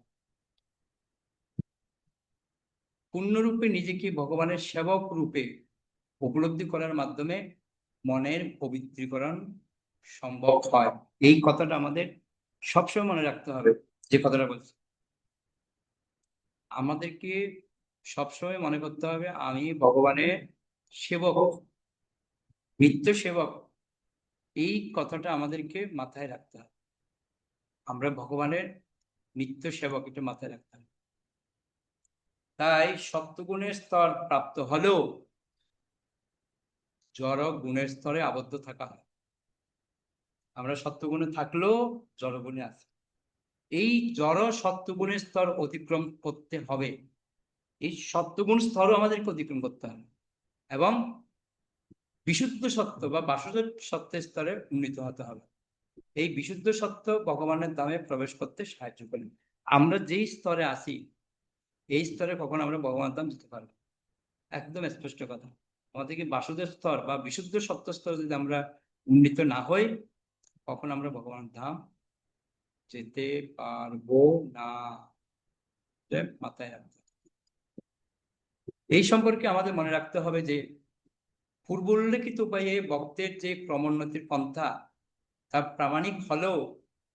A: পূর্ণরূপে নিজেকে ভগবানের সেবক রূপে উপলব্ধি করার মাধ্যমে মনের পবিত্রীকরণ সম্ভব হয়। এই কথাটা আমাদের সবসময় মনে রাখতে হবে। যে কথাটা বলছি, আমাদেরকে সবসময় মনে করতে হবে আমি ভগবানের সেবক, নিত্য সেবক। এই কথাটা আমাদেরকে মাথায় রাখতে হবে। আমরা ভগবানের নিত্য সেবক, এটা মাথায় রাখতে হবে। তাই সপ্তগুণের স্তর প্রাপ্ত হলেও জড় গুণের স্তরে আবদ্ধ থাকা হয়। আমরা সত্যগুণে থাকলেও জড়গুণে আছি। এই জড় সত্যগুণের স্তর অতিক্রম করতে হবে। এই সত্যগুণ স্তরও আমাদেরকে অতিক্রম করতে হবে এবং বিশুদ্ধ সত্য বা বাসুদেব সত্যের স্তরে উন্নীত হতে হবে। এই বিশুদ্ধ সত্য ভগবানের ধামে প্রবেশ করতে সাহায্য করে। আমরা যেই স্তরে আসি এই স্তরে কখনো আমরা ভগবানের ধাম যেতে পারবো না। একদম স্পষ্ট কথা। আমাদেরকে বাসুদেব স্তর বা বিশুদ্ধ সত্য স্তর যদি আমরা উন্নীত না হই, কখন আমরা ভগবানের ধাম যেতে পারবো না। এটা মাথায় রাখতে হবে। এই সম্পর্কে আমাদের মনে রাখতে হবে যে পূর্ব উল্লেখিত উপায়ে ভক্তের যে ক্রমোন্নতির পন্থা তা প্রামাণিক হলেও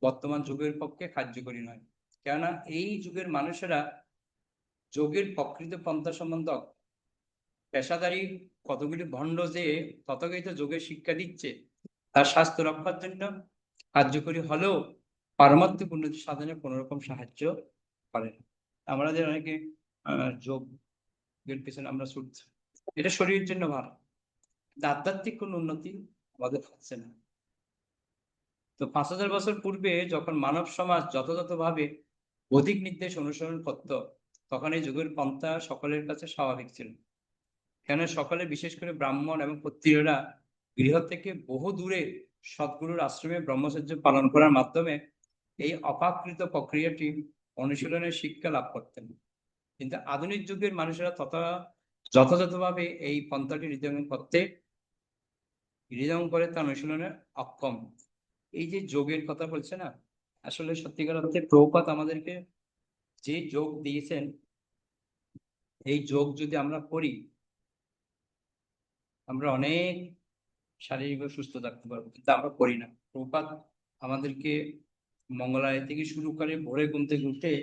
A: বর্তমান যুগের পক্ষে কার্যকরী নয়। কেননা এই যুগের মানুষেরা যোগের প্রকৃত পন্থা সম্বন্ধে পেশাদারি কতগুলি ভণ্ড যে তথাকথিত যোগের শিক্ষা দিচ্ছে তার স্বাস্থ্য রক্ষার জন্য কার্যকরী হলেও পারমাত্মিক উন্নতি সাধনে কোন রকম সাহায্য করে না। আমরা যে অনেকে যোগের পিছনে আমরা ছুটছি, এটা শরীরের জন্য ভালো, আধ্যাত্মিক কোন উন্নতি আমাদের হচ্ছে না। তো 5000 বছর পূর্বে যখন মানব সমাজ যথাযথভাবে বৌদ্ধিক নির্দেশ অনুসরণ করত, তখন এই যুগের পন্থা সকলের কাছে স্বাভাবিক ছিল। কেন সকলে, বিশেষ করে ব্রাহ্মণ এবং ক্ষত্রিয়রা গৃহ থেকে বহু দূরে সদ্গুরুর আশ্রমে ব্রহ্মচর্য পালন করার মাধ্যমে এই অপাকৃত প্রক্রিয়াটি অনুশীলনের শিক্ষা লাভ করতেন। কিন্তু আধুনিক যুগের মানুষেরা যথাযথভাবে এই পন্থাটি হৃদয়ঙ্গম করে তা অনুশীলনে অক্ষম। এই যে যোগের কথা বলছে না, আসলে সত্যিকার অর্থে প্রভুপাদ আমাদেরকে যে যোগ দিয়েছেন, এই যোগ যদি আমরা করি আমরা অনেক শারীরিকভাবে সুস্থ থাকতে পারবো, কিন্তু আমরা করি না। প্রভুপাদ আমাদেরকে মঙ্গলায় থেকে শুরু করে ভোরে ঘুম থেকে উঠে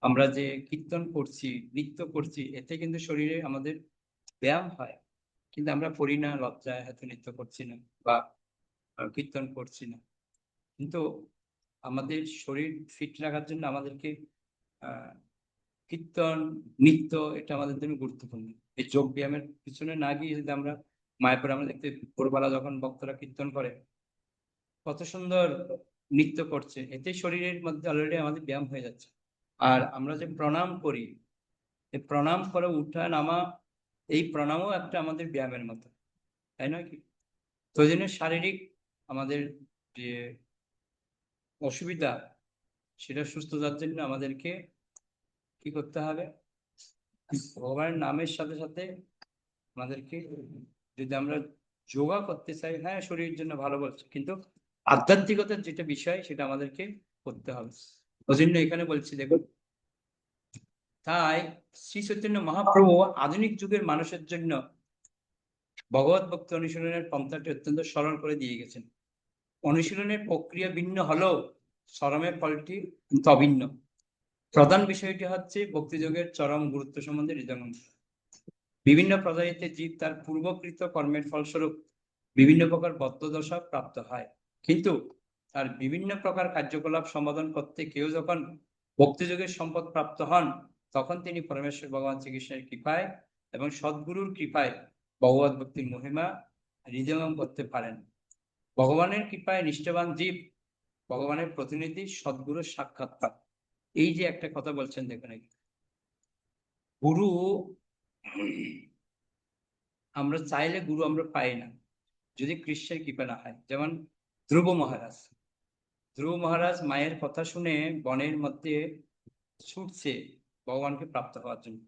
A: আমরা যে কীর্তন করছি, নৃত্য করছি, এতে কিন্তু শরীরে আমাদের ব্যায়াম হয়, কিন্তু আমরা করি না, লজ্জায় হয়তো নৃত্য করছি না বা কীর্তন করছি না। কিন্তু আমাদের শরীর ফিট রাখার জন্য আমাদেরকে কীর্তন, নৃত্য এটা আমাদের জন্য গুরুত্বপূর্ণ। এই যোগ ব্যায়ামের পিছনে না গিয়ে যদি আমরা মায়াপুরে আমরা দেখতে ভোরবেলা যখন ভক্তরা কীর্তন করে কত সুন্দর নৃত্য করছে, এতে শরীরের মধ্যে অলরেডি আমাদের ব্যায়াম হয়ে যাচ্ছে। আর আমরা যে প্রণাম করি, এই প্রণাম করে উঠা নামা, এই প্রণামও একটা আমাদের ব্যায়ামের মতো, তাই নয় কি? তো ওই জন্য শারীরিক আমাদের যে অসুবিধা সেটা সুস্থতার জন্য আমাদেরকে কি করতে হবে? ভগবানের নামের সাথে সাথে আমাদেরকে, যদি আমরা যোগা করতে চাই, হ্যাঁ শরীরের জন্য ভালো বলছে, কিন্তু আধ্যাত্মিকতার যেটা বিষয় সেটা আমাদেরকে করতে হবে। ওই জন্য এখানে বলছি দেখুন, তাই শ্রী চৈতন্য মহাপ্রভু আধুনিক যুগের মানুষের জন্য ভগবত ভক্তি অনুশীলনের পন্থাটি অত্যন্ত সরল করে দিয়ে গেছেন। অনুশীলনের প্রক্রিয়া ভিন্ন হলেও চরমের ফলটি কিন্তু অভিন্ন। প্রধান বিষয়টি হচ্ছে ভক্তিযোগের চরম গুরুত্ব সম্বন্ধে হৃদয়ঙ্গম। বিভিন্ন প্রজাতিতে জীব তার পূর্বকৃত কর্মের ফলস্বরূপ বিভিন্ন প্রকার বদ্ধদশা প্রাপ্ত হয়, কিন্তু তার বিভিন্ন প্রকার কার্যকলাপ সমাধান করতে কেউ যখন ভক্তিযোগের সম্পদ প্রাপ্ত হন, তখন তিনি পরমেশ্বর ভগবান শ্রীকৃষ্ণের কৃপায় এবং সদ্গুরুর কৃপায় ভগবত ভক্তির মহিমা হৃদয়ঙ্গম করতে পারেন। ভগবানের কৃপায় নিষ্ঠবান জীব ভগবানের প্রতিনিধি সদ্গুরুর সাক্ষাৎ পায়। এই যে একটা কথা বলছেন দেখুন, গুরু আমরা চাইলে গুরু আমরা পাই না যদি কৃষ্ণের কৃপা না হয়। যেমন ধ্রুব মহারাজ মায়ের কথা শুনে বনের মধ্যে ছুটছে ভগবানকে প্রাপ্ত হওয়ার জন্য।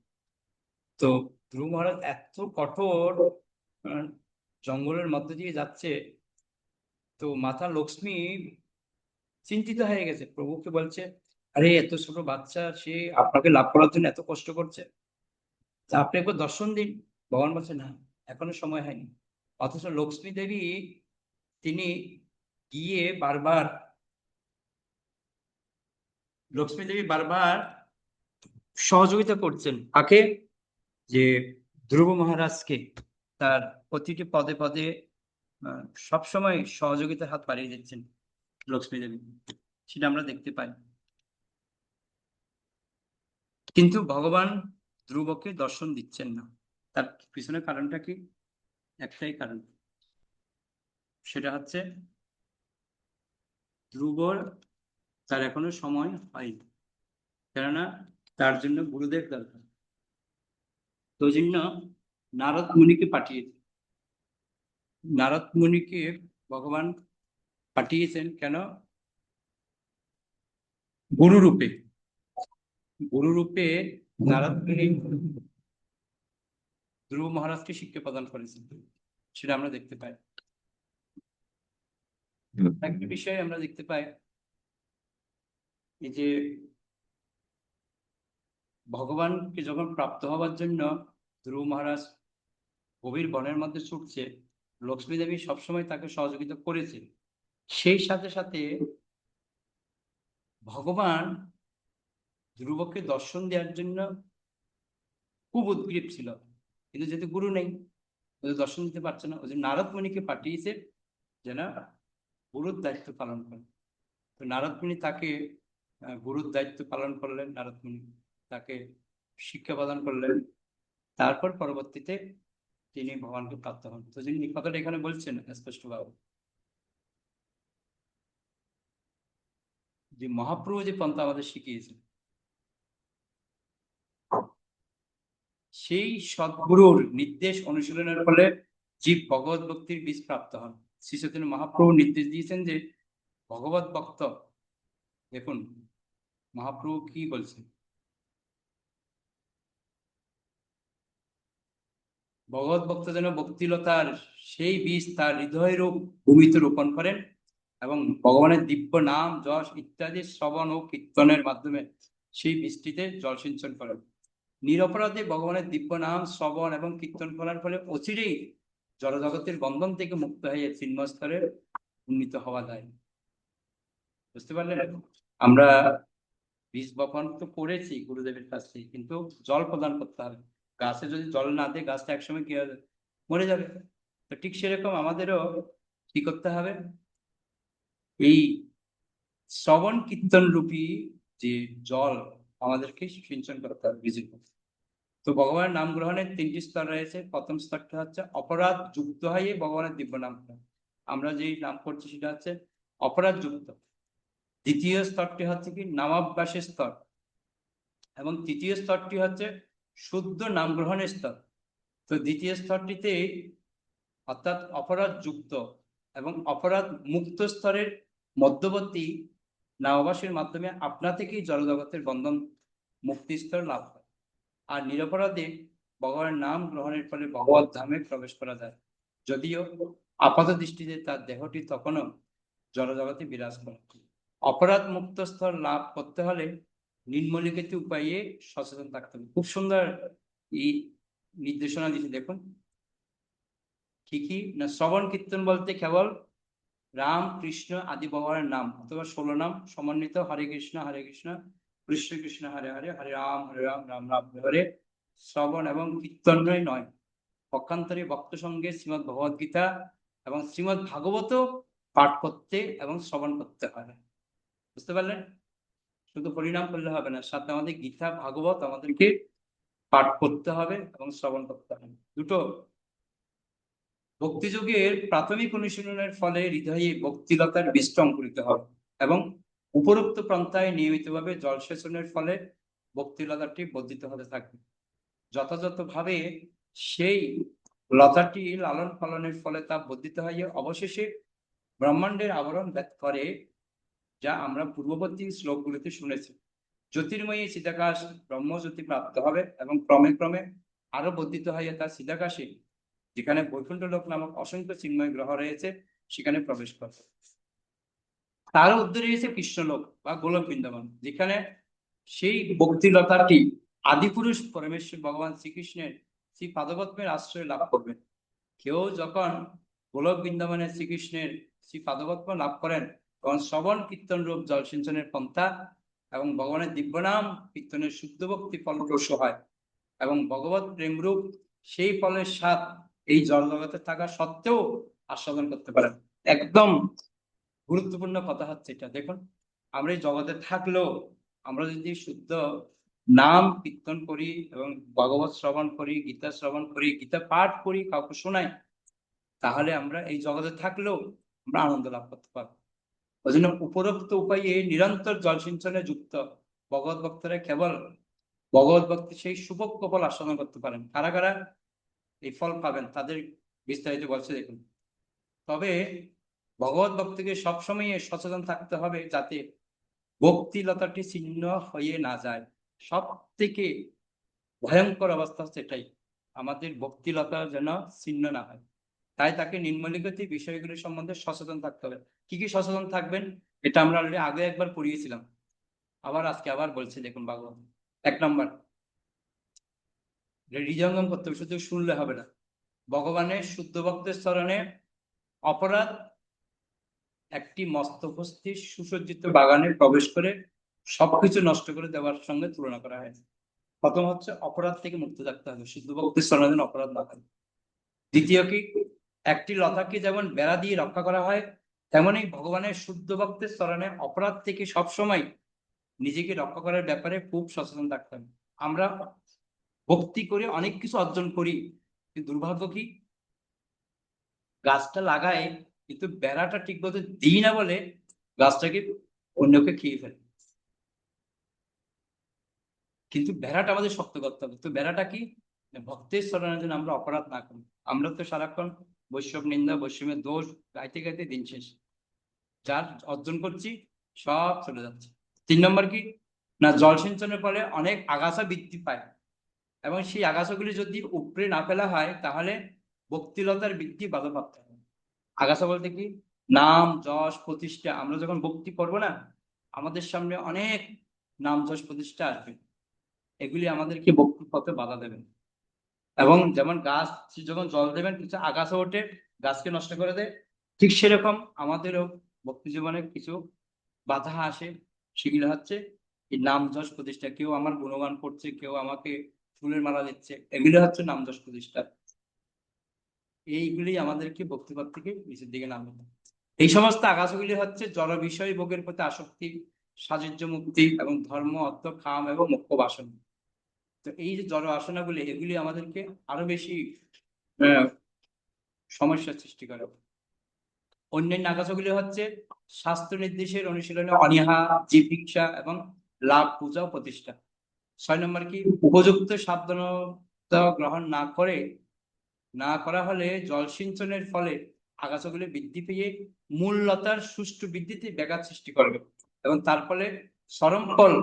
A: তো ধ্রুব মহারাজ এত কঠোর, জঙ্গলের মধ্যে দিয়ে যাচ্ছে, তো মাতা লক্ষ্মী চিন্তিত হয়ে গেছে, প্রভুকে বলছে, আরে এত ছোট বাচ্চা, সে আপনাকে লাভ করার জন্য এত কষ্ট করছে, তা আপনি একবার দর্শন দিন। ভগবান বলছে, না এখনো সময় হয়নি। অথচ লক্ষ্মী দেবী তিনি গিয়ে বারবার সহযোগিতা করছেন কাকে? যে ধ্রুব মহারাজকে, তার প্রতিটি পদে পদে সবসময় সহযোগিতার হাত বাড়িয়ে দিচ্ছেন লক্ষ্মী দেবী, সেটা আমরা দেখতে পাই। কিন্তু ভগবান ধ্রুবকে দর্শন দিচ্ছেন না। তার পিছনে কারণটা কি? একটাই কারণ, সেটা হচ্ছে ধ্রুবর তার এখনো সময় হয়নি, কেননা তার জন্য গুরুদেব দরকার। তো জন্য নারদ মুনিকে পাঠিয়েছে। নারদ মুনিকে ভগবান পাঠিয়েছেন কেন? গুরুরূপে। গুরুরূপে নারদ মুনি ধ্রুব মহারাজকে শিক্ষা প্রদান করেছেন, সেটা আমরা দেখতে পাই। একটা বিষয় আমরা দেখতে পাই, এই যে ভগবানকে যখন প্রাপ্ত হওয়ার জন্য ধ্রুব মহারাজ গভীর বনের মধ্যে ছুটছে, লক্ষ্মী দেবী সবসময় তাকে সহযোগিতা করেছে। সেই সাথে সাথে ভগবান ধ্রুবকে দর্শন দেওয়ার জন্য খুব উদ্গ্রীব ছিল, কিন্তু যেহেতু গুরু নেই, ওদের দর্শন দিতে পারছে না, ওই যে নারদ মুনিকে পাঠিয়েছে যেন গুরুর দায়িত্ব পালন করে। তো নারদ মুনি তাকে গুরুর দায়িত্ব পালন করলেন, নারদ মুনি তাকে শিক্ষা প্রদান করলেন, তারপর পরবর্তীতে তিনি ভগবানকে প্রাপ্ত হন। তো যিনি কথাটা এখানে বলছেন স্পষ্টভাবে যে মহাপ্রভু যে পন্থা আমাদের শিখিয়েছেন, সেই সদ্গুরুর নির্দেশ অনুশীলনের ফলে জীব ভগবত ভক্তির বীজ প্রাপ্ত হন। শ্রী চৈতন্য মহাপ্রভু নির্দেশ দিয়েছেন যে ভগবত ভক্ত, দেখুন মহাপ্রভু কি বলছেন, ভগবত ভক্ত যেন ভক্তিলতার সেই বীজ তার হৃদয় রূপ ভূমিতে রোপণ করেন এবং ভগবানের দিব্য নাম যশ ইত্যাদি শ্রবণ ও কীর্তনের মাধ্যমে সেই বীজটিতে জলসিঞ্চন করেন। নিরপরাধে ভগবানের দিব্য নাম শ্রবণ এবং কীর্তন করার ফলে অচিরেই জড়জগতের বন্ধন থেকে মুক্ত হয়ে চিন্ময় স্তরে উন্নীত হওয়া যায়। বুঝতে পারলেন? আমরা বীজ বপন তো করেছি গুরুদেবের কাছ থেকে, কিন্তু জল প্রদান করতে হবে। গাছে যদি জল না দেয় গাছটা একসময় কি হবে? মরে যাবে। তো ঠিক সেরকম আমাদেরও কি করতে হবে, এই শ্রবণ কীর্তন রূপী যে জল আমাদেরকে সিঞ্চন করতে হবে বীজের মধ্যে। তো ভগবানের নাম গ্রহণের 3টি স্তর রয়েছে। প্রথম স্তরটা হচ্ছে অপরাধ যুক্ত হয়ে ভগবানের দিব্য নাম গ্রহণ। আমরা যেই নাম করছি সেটা হচ্ছে অপরাধ যুক্ত। দ্বিতীয় স্তরটি হচ্ছে কি নামাভ্যাসের স্তর, এবং তৃতীয় স্তরটি হচ্ছে শুদ্ধ নাম গ্রহণের স্তর। তো দ্বিতীয় স্তরটিতে অর্থাৎ অপরাধ যুক্ত এবং অপরাধ মুক্ত স্তরের মধ্যবর্তী নামাভ্যাসের মাধ্যমে আপনা থেকেই জড়জগতের বন্ধন মুক্তি স্তর লাভ হয়। আর নিরপরাধে ভগবানের নাম গ্রহণের ফলে ভগবত ধামে প্রবেশ করা যায়, যদিও আপাত দৃষ্টিতে তার দেহটি তখনও জড়জগতে বিরাজ করে। অপরাধ মুক্ত স্তর লাভ করতে হলে নিম্নলিখিত উপায়ে সচেতন থাকতে হবে। খুব সুন্দর এই নির্দেশনা দিতে, দেখুন কি কি না। শ্রবণ কীর্তন বলতে কেবল রাম কৃষ্ণ আদি ভগবানের নাম অথবা 16 নাম সমন্বিত হরে কৃষ্ণ কৃষ্ণ কৃষ্ণ হরে হরে হরে রাম রাম রাম হরে শ্রবণ এবং কীর্তনই নয়, পক্ষান্তরে ভক্ত সঙ্গে শ্রীমদ্ ভগবদ গীতা এবং শ্রীমদ্ ভাগবত পাঠ করতে এবং শ্রবণ করতে হবে। বুঝতে পারলেন? শুধু হরিনাম করলে হবে না, সাথে আমাদের গীতা ভাগবত আমাদেরকে পাঠ করতে হবে এবং শ্রবণ করতে হবে। দুটো ভক্তিযোগের প্রাথমিক অনুশীলনের ফলে হৃদয়ে ভক্তিলতার বীজটা অঙ্কুরিত হবে এবং উপরোক্ত পন্থায় নিয়মিতভাবে জলসেচনের ফলে ভক্তিলতাটি বর্ধিত হতে থাকবে। যথাযথভাবে সেই লতাটি লালন পালনের ফলে তা বর্ধিত হয়ে অবশেষে ব্রহ্মাণ্ডের আবরণ ভেদ করে, যা আমরা পূর্ববর্তী শ্লোকগুলিতে শুনেছি। জ্যোতির্ময়ী চিদাকাশ ব্রহ্মজ্যোতি প্রাপ্ত হবে এবং ক্রমে ক্রমে আরো বর্ধিত হয়ে তার চিদাকাশে, যেখানে বৈকুণ্ঠ লোক নামক অসংখ্য চিন্ময় গ্রহ রয়েছে, সেখানে প্রবেশ করবে। তারও উত্তরে রয়েছে কৃষ্ণলোক বা গোলক বৃন্দাবন, যেখানে সেই ভক্তিলতাটি আদিপুরুষ পরমেশ্বর ভগবান শ্রীকৃষ্ণের শ্রী পাদপদ্মের আশ্রয় লাভ করবেন। কেউ যখন গোলক বৃন্দাবনের শ্রীকৃষ্ণের শ্রী পাদপদ্ম লাভ করেন, তখন শ্রবণ কীর্তন রূপ জলসিঞ্চনের পন্থা এবং ভগবানের দিব্যনাম কীর্তনের শুদ্ধ ভক্তি ফলপ্রসূ হয় এবং ভগবত প্রেমরূপ সেই ফলের স্বাদ এই জড়জগতে থাকা সত্ত্বেও আস্বাদন করতে পারেন। একদম গুরুত্বপূর্ণ কথা হচ্ছে এটা। দেখুন, আমরা এই জগতে থাকলেও আমরা যদি শুদ্ধ নাম কীর্তন করি এবং ভগবত শ্রবণ করি, গীতা শ্রবণ করি, গীতা পাঠ করি, কাউকে শোনাই, তাহলে আমরা এই জগতে থাকলেও আমরা আনন্দ লাভ করতে পারবো। ওই জন্য উপরোক্ত উপায়ে নিরন্তর জলসিঞ্চনে যুক্ত ভগবত ভক্তরা কেবল ভগবত ভক্তি সেই সুভোগ্য ফল আস্বাদন করতে পারেন। কারা কারা এই ফল পাবেন তাদের বিস্তারিত বলছে দেখুন। তবে ভগবত ভক্তকে সবসময় সচেতন থাকতে হবে যাতে ভক্তিলতাটি ছিন্ন হয়ে না যায়। সব থেকে ভয়ঙ্কর অবস্থা হচ্ছে এটাই, আমাদের ভক্তিলতা যেন ছিন্ন না হয়। তাই তাকে নিম্নলিখিত বিষয়গুলি সম্বন্ধে সচেতন থাকতে হবে। কি কি সচেতন থাকবেন, এটা আমরা অলরেডি আগে একবার পড়িয়েছিলাম, আজকে আবার বলছি, দেখুন ভাগবত। 1 নম্বর, হৃদয়ঙ্গম করতে হবে, শুধু শুনলে হবে না। ভগবানের শুদ্ধ ভক্তের চরণে অপরাধ একটি মস্তবস্তির সুসজ্জিত বাগানে প্রবেশ করে সবকিছু নষ্ট করে দেওয়ার সঙ্গে তুলনা করা হয়। প্রথম হচ্ছে অপরাধ থেকে মুক্ত থাকতে হবে, শুদ্ধ ভক্তের চরণে যেন অপরাধ না থাকে। দ্বিতীয় কি, একটি লতাকে যেমন বেড়া দিয়ে রক্ষা করা হয়, তেমনি ভগবানের শুদ্ধ ভক্তের চরণে অপরাধ থেকে সবসময় নিজেকে রক্ষা করার ব্যাপারে খুব সচেতন থাকতে হবে। আমরা ভক্তি করে অনেক কিছু অর্জন করি, কিন্তু দুর্ভাগ্য কি, গাছটা লাগায় কিন্তু বেড়াটা ঠিক মতো দিই না বলে গাছটাকে অন্যকে খেয়ে ফেলে। কিন্তু বেড়াটা আমাদের শক্ত করতে হবে। তো বেড়াটা কি, ভক্তের চরণের জন্য আমরা অপরাধ না করি। আমরা তো সারাক্ষণ বৈষ্ণব নিন্দা, বৈষ্ণবের দোষ গাইতে গাইতে দিন শেষ, যার অর্জন করছি সব চলে যাচ্ছে। 3 নম্বর কি না, জলসিঞ্চনের ফলে অনেক আগাছা বৃদ্ধি পায়, এবং সেই আগাছাগুলি যদি উপড়ে না ফেলা হয় তাহলে ভক্তিলতার বৃদ্ধি বাধাপ্রাপ্ত হয়। আগাছা বলতে কি, নাম যশ প্রতিষ্ঠা। আমরা যখন ভক্তি করবো না, আমাদের সামনে অনেক নাম যশ প্রতিষ্ঠা আসবে, এগুলি আমাদেরকে ভক্তির পথে বাধা দেবে। এবং যেমন গাছ যখন জল দেবেন কিছু আগাছা ওঠে, গাছকে নষ্ট করে দেয়, ঠিক সেরকম আমাদেরও ভক্তি জীবনে কিছু বাধা আসে। সেগুলো হচ্ছে এই নাম যশ প্রতিষ্ঠা। কেউ আমার গুণগান করছে, কেউ আমাকে ফুলের মালা দিচ্ছে, এগুলো হচ্ছে নাম যশ প্রতিষ্ঠা। এইগুলি আমাদেরকে ভক্তিপথ থেকে নিচের দিকে নামবে। এই সমস্ত আগাছাগুলি হচ্ছে জড় বিষয় ভোগের প্রতি আসক্তি, সাযুজ্য মুক্তি এবং ধর্ম অর্থ কাম এবং মোক্ষ বাসনা। তো এই যে জড় বাসনাগুলি, এগুলি আমাদেরকে আরো বেশি সমস্যার সৃষ্টি করে। অন্যান্য আগাছাগুলি হচ্ছে শাস্ত্র নির্দেশের অনুশীলনে অনীহা, জিজ্ঞাসা এবং লাভ, পূজা ও প্রতিষ্ঠা। 6 নম্বর কি, উপযুক্ত সাবধানতা গ্রহণ না করা হলে জলসিঞ্চনের ফলে আগাছাগুলি বৃদ্ধি পেয়ে মূল লতার সুষ্ঠু বৃদ্ধিতে ব্যাঘাত সৃষ্টি করবে, এবং তার ফলে চরম ফল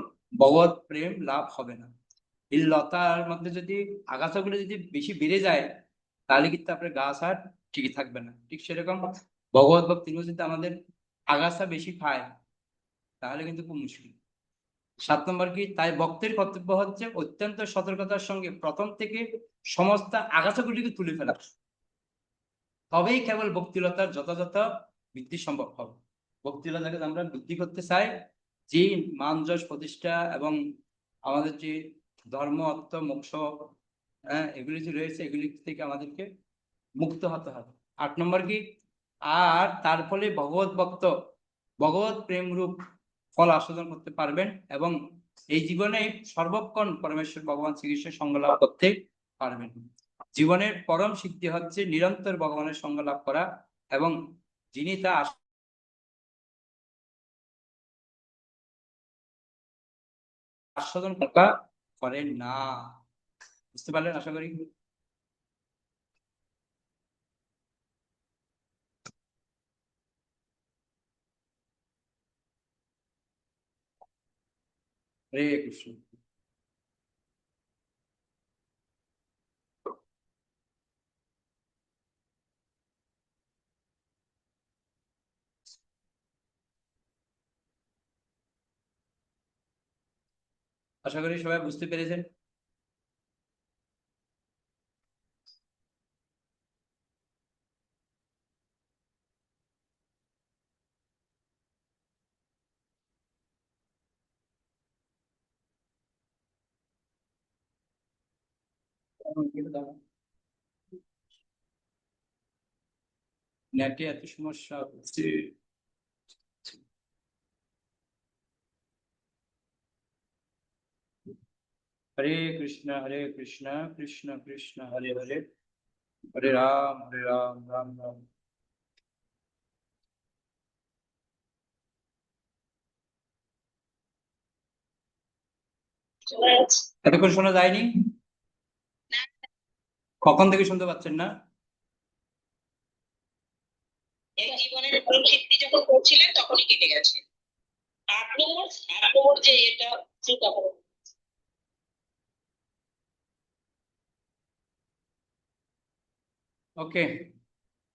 A: ভগবত প্রেম লাভ হবে না। এই লতার মধ্যে যদি আগাছাগুলো যদি বেশি বেড়ে যায়, তাহলে কিন্তু আপনার গাছ আর ঠিকই থাকবে না। ঠিক সেরকম ভগবত ভক্তির যদি আমাদের আগাছা বেশি খায়, তাহলে কিন্তু খুব মুশকিল। 7 নম্বর কি, তাই ভক্তের কর্তব্য হচ্ছে অত্যন্ত সতর্কতার সঙ্গে প্রথম থেকে সমস্ত আগাছাগুলিকে তুলে ফেলা, তবেই কেবল ভক্তিলতার যথাযথ বৃদ্ধি সম্ভব হবে। ভক্তিলতাকে আমরা বৃদ্ধি করতে চাই, যে মান যশ প্রতিষ্ঠা এবং আমাদের যে ধর্ম অর্থ মোক্ষ, এগুলি যে রয়েছে, এগুলি থেকে আমাদেরকে মুক্ত হতে হবে। 8 নম্বর কি, আর তার ফলে ভগবত প্রেম রূপ ফল আস্বাদন করতে পারবেন, এবং এই জীবনে সর্বক্ষণ পরমেশ্বর ভগবান শ্রীকৃষ্ণের সঙ্গ লাভ করতে পারবেন। জীবনের পরম সিদ্ধি হচ্ছে নিরন্তর ভগবানের সঙ্গ লাভ করা, এবং যিনি তা আস্বাদন করেন না। বুঝতে পারলেন আশা করি। হরে কৃষ্ণ। আশা করি সবাই বুঝতে পেরেছেন। নেটে এত সমস্যা হচ্ছে। হরে কৃষ্ণ কৃষ্ণ কৃষ্ণ হরে হরে, হরে রাম রাম রাম। এতক্ষণ শোনা যায়নি? কখন থেকে শুনতে পাচ্ছেন না?
F: এর জীবনের মরণ সিদ্ধি যখন করছিলেন তখনই কেটে গেছে। 8 নম্বর যে এটা চিন্তা করো।
A: ওকে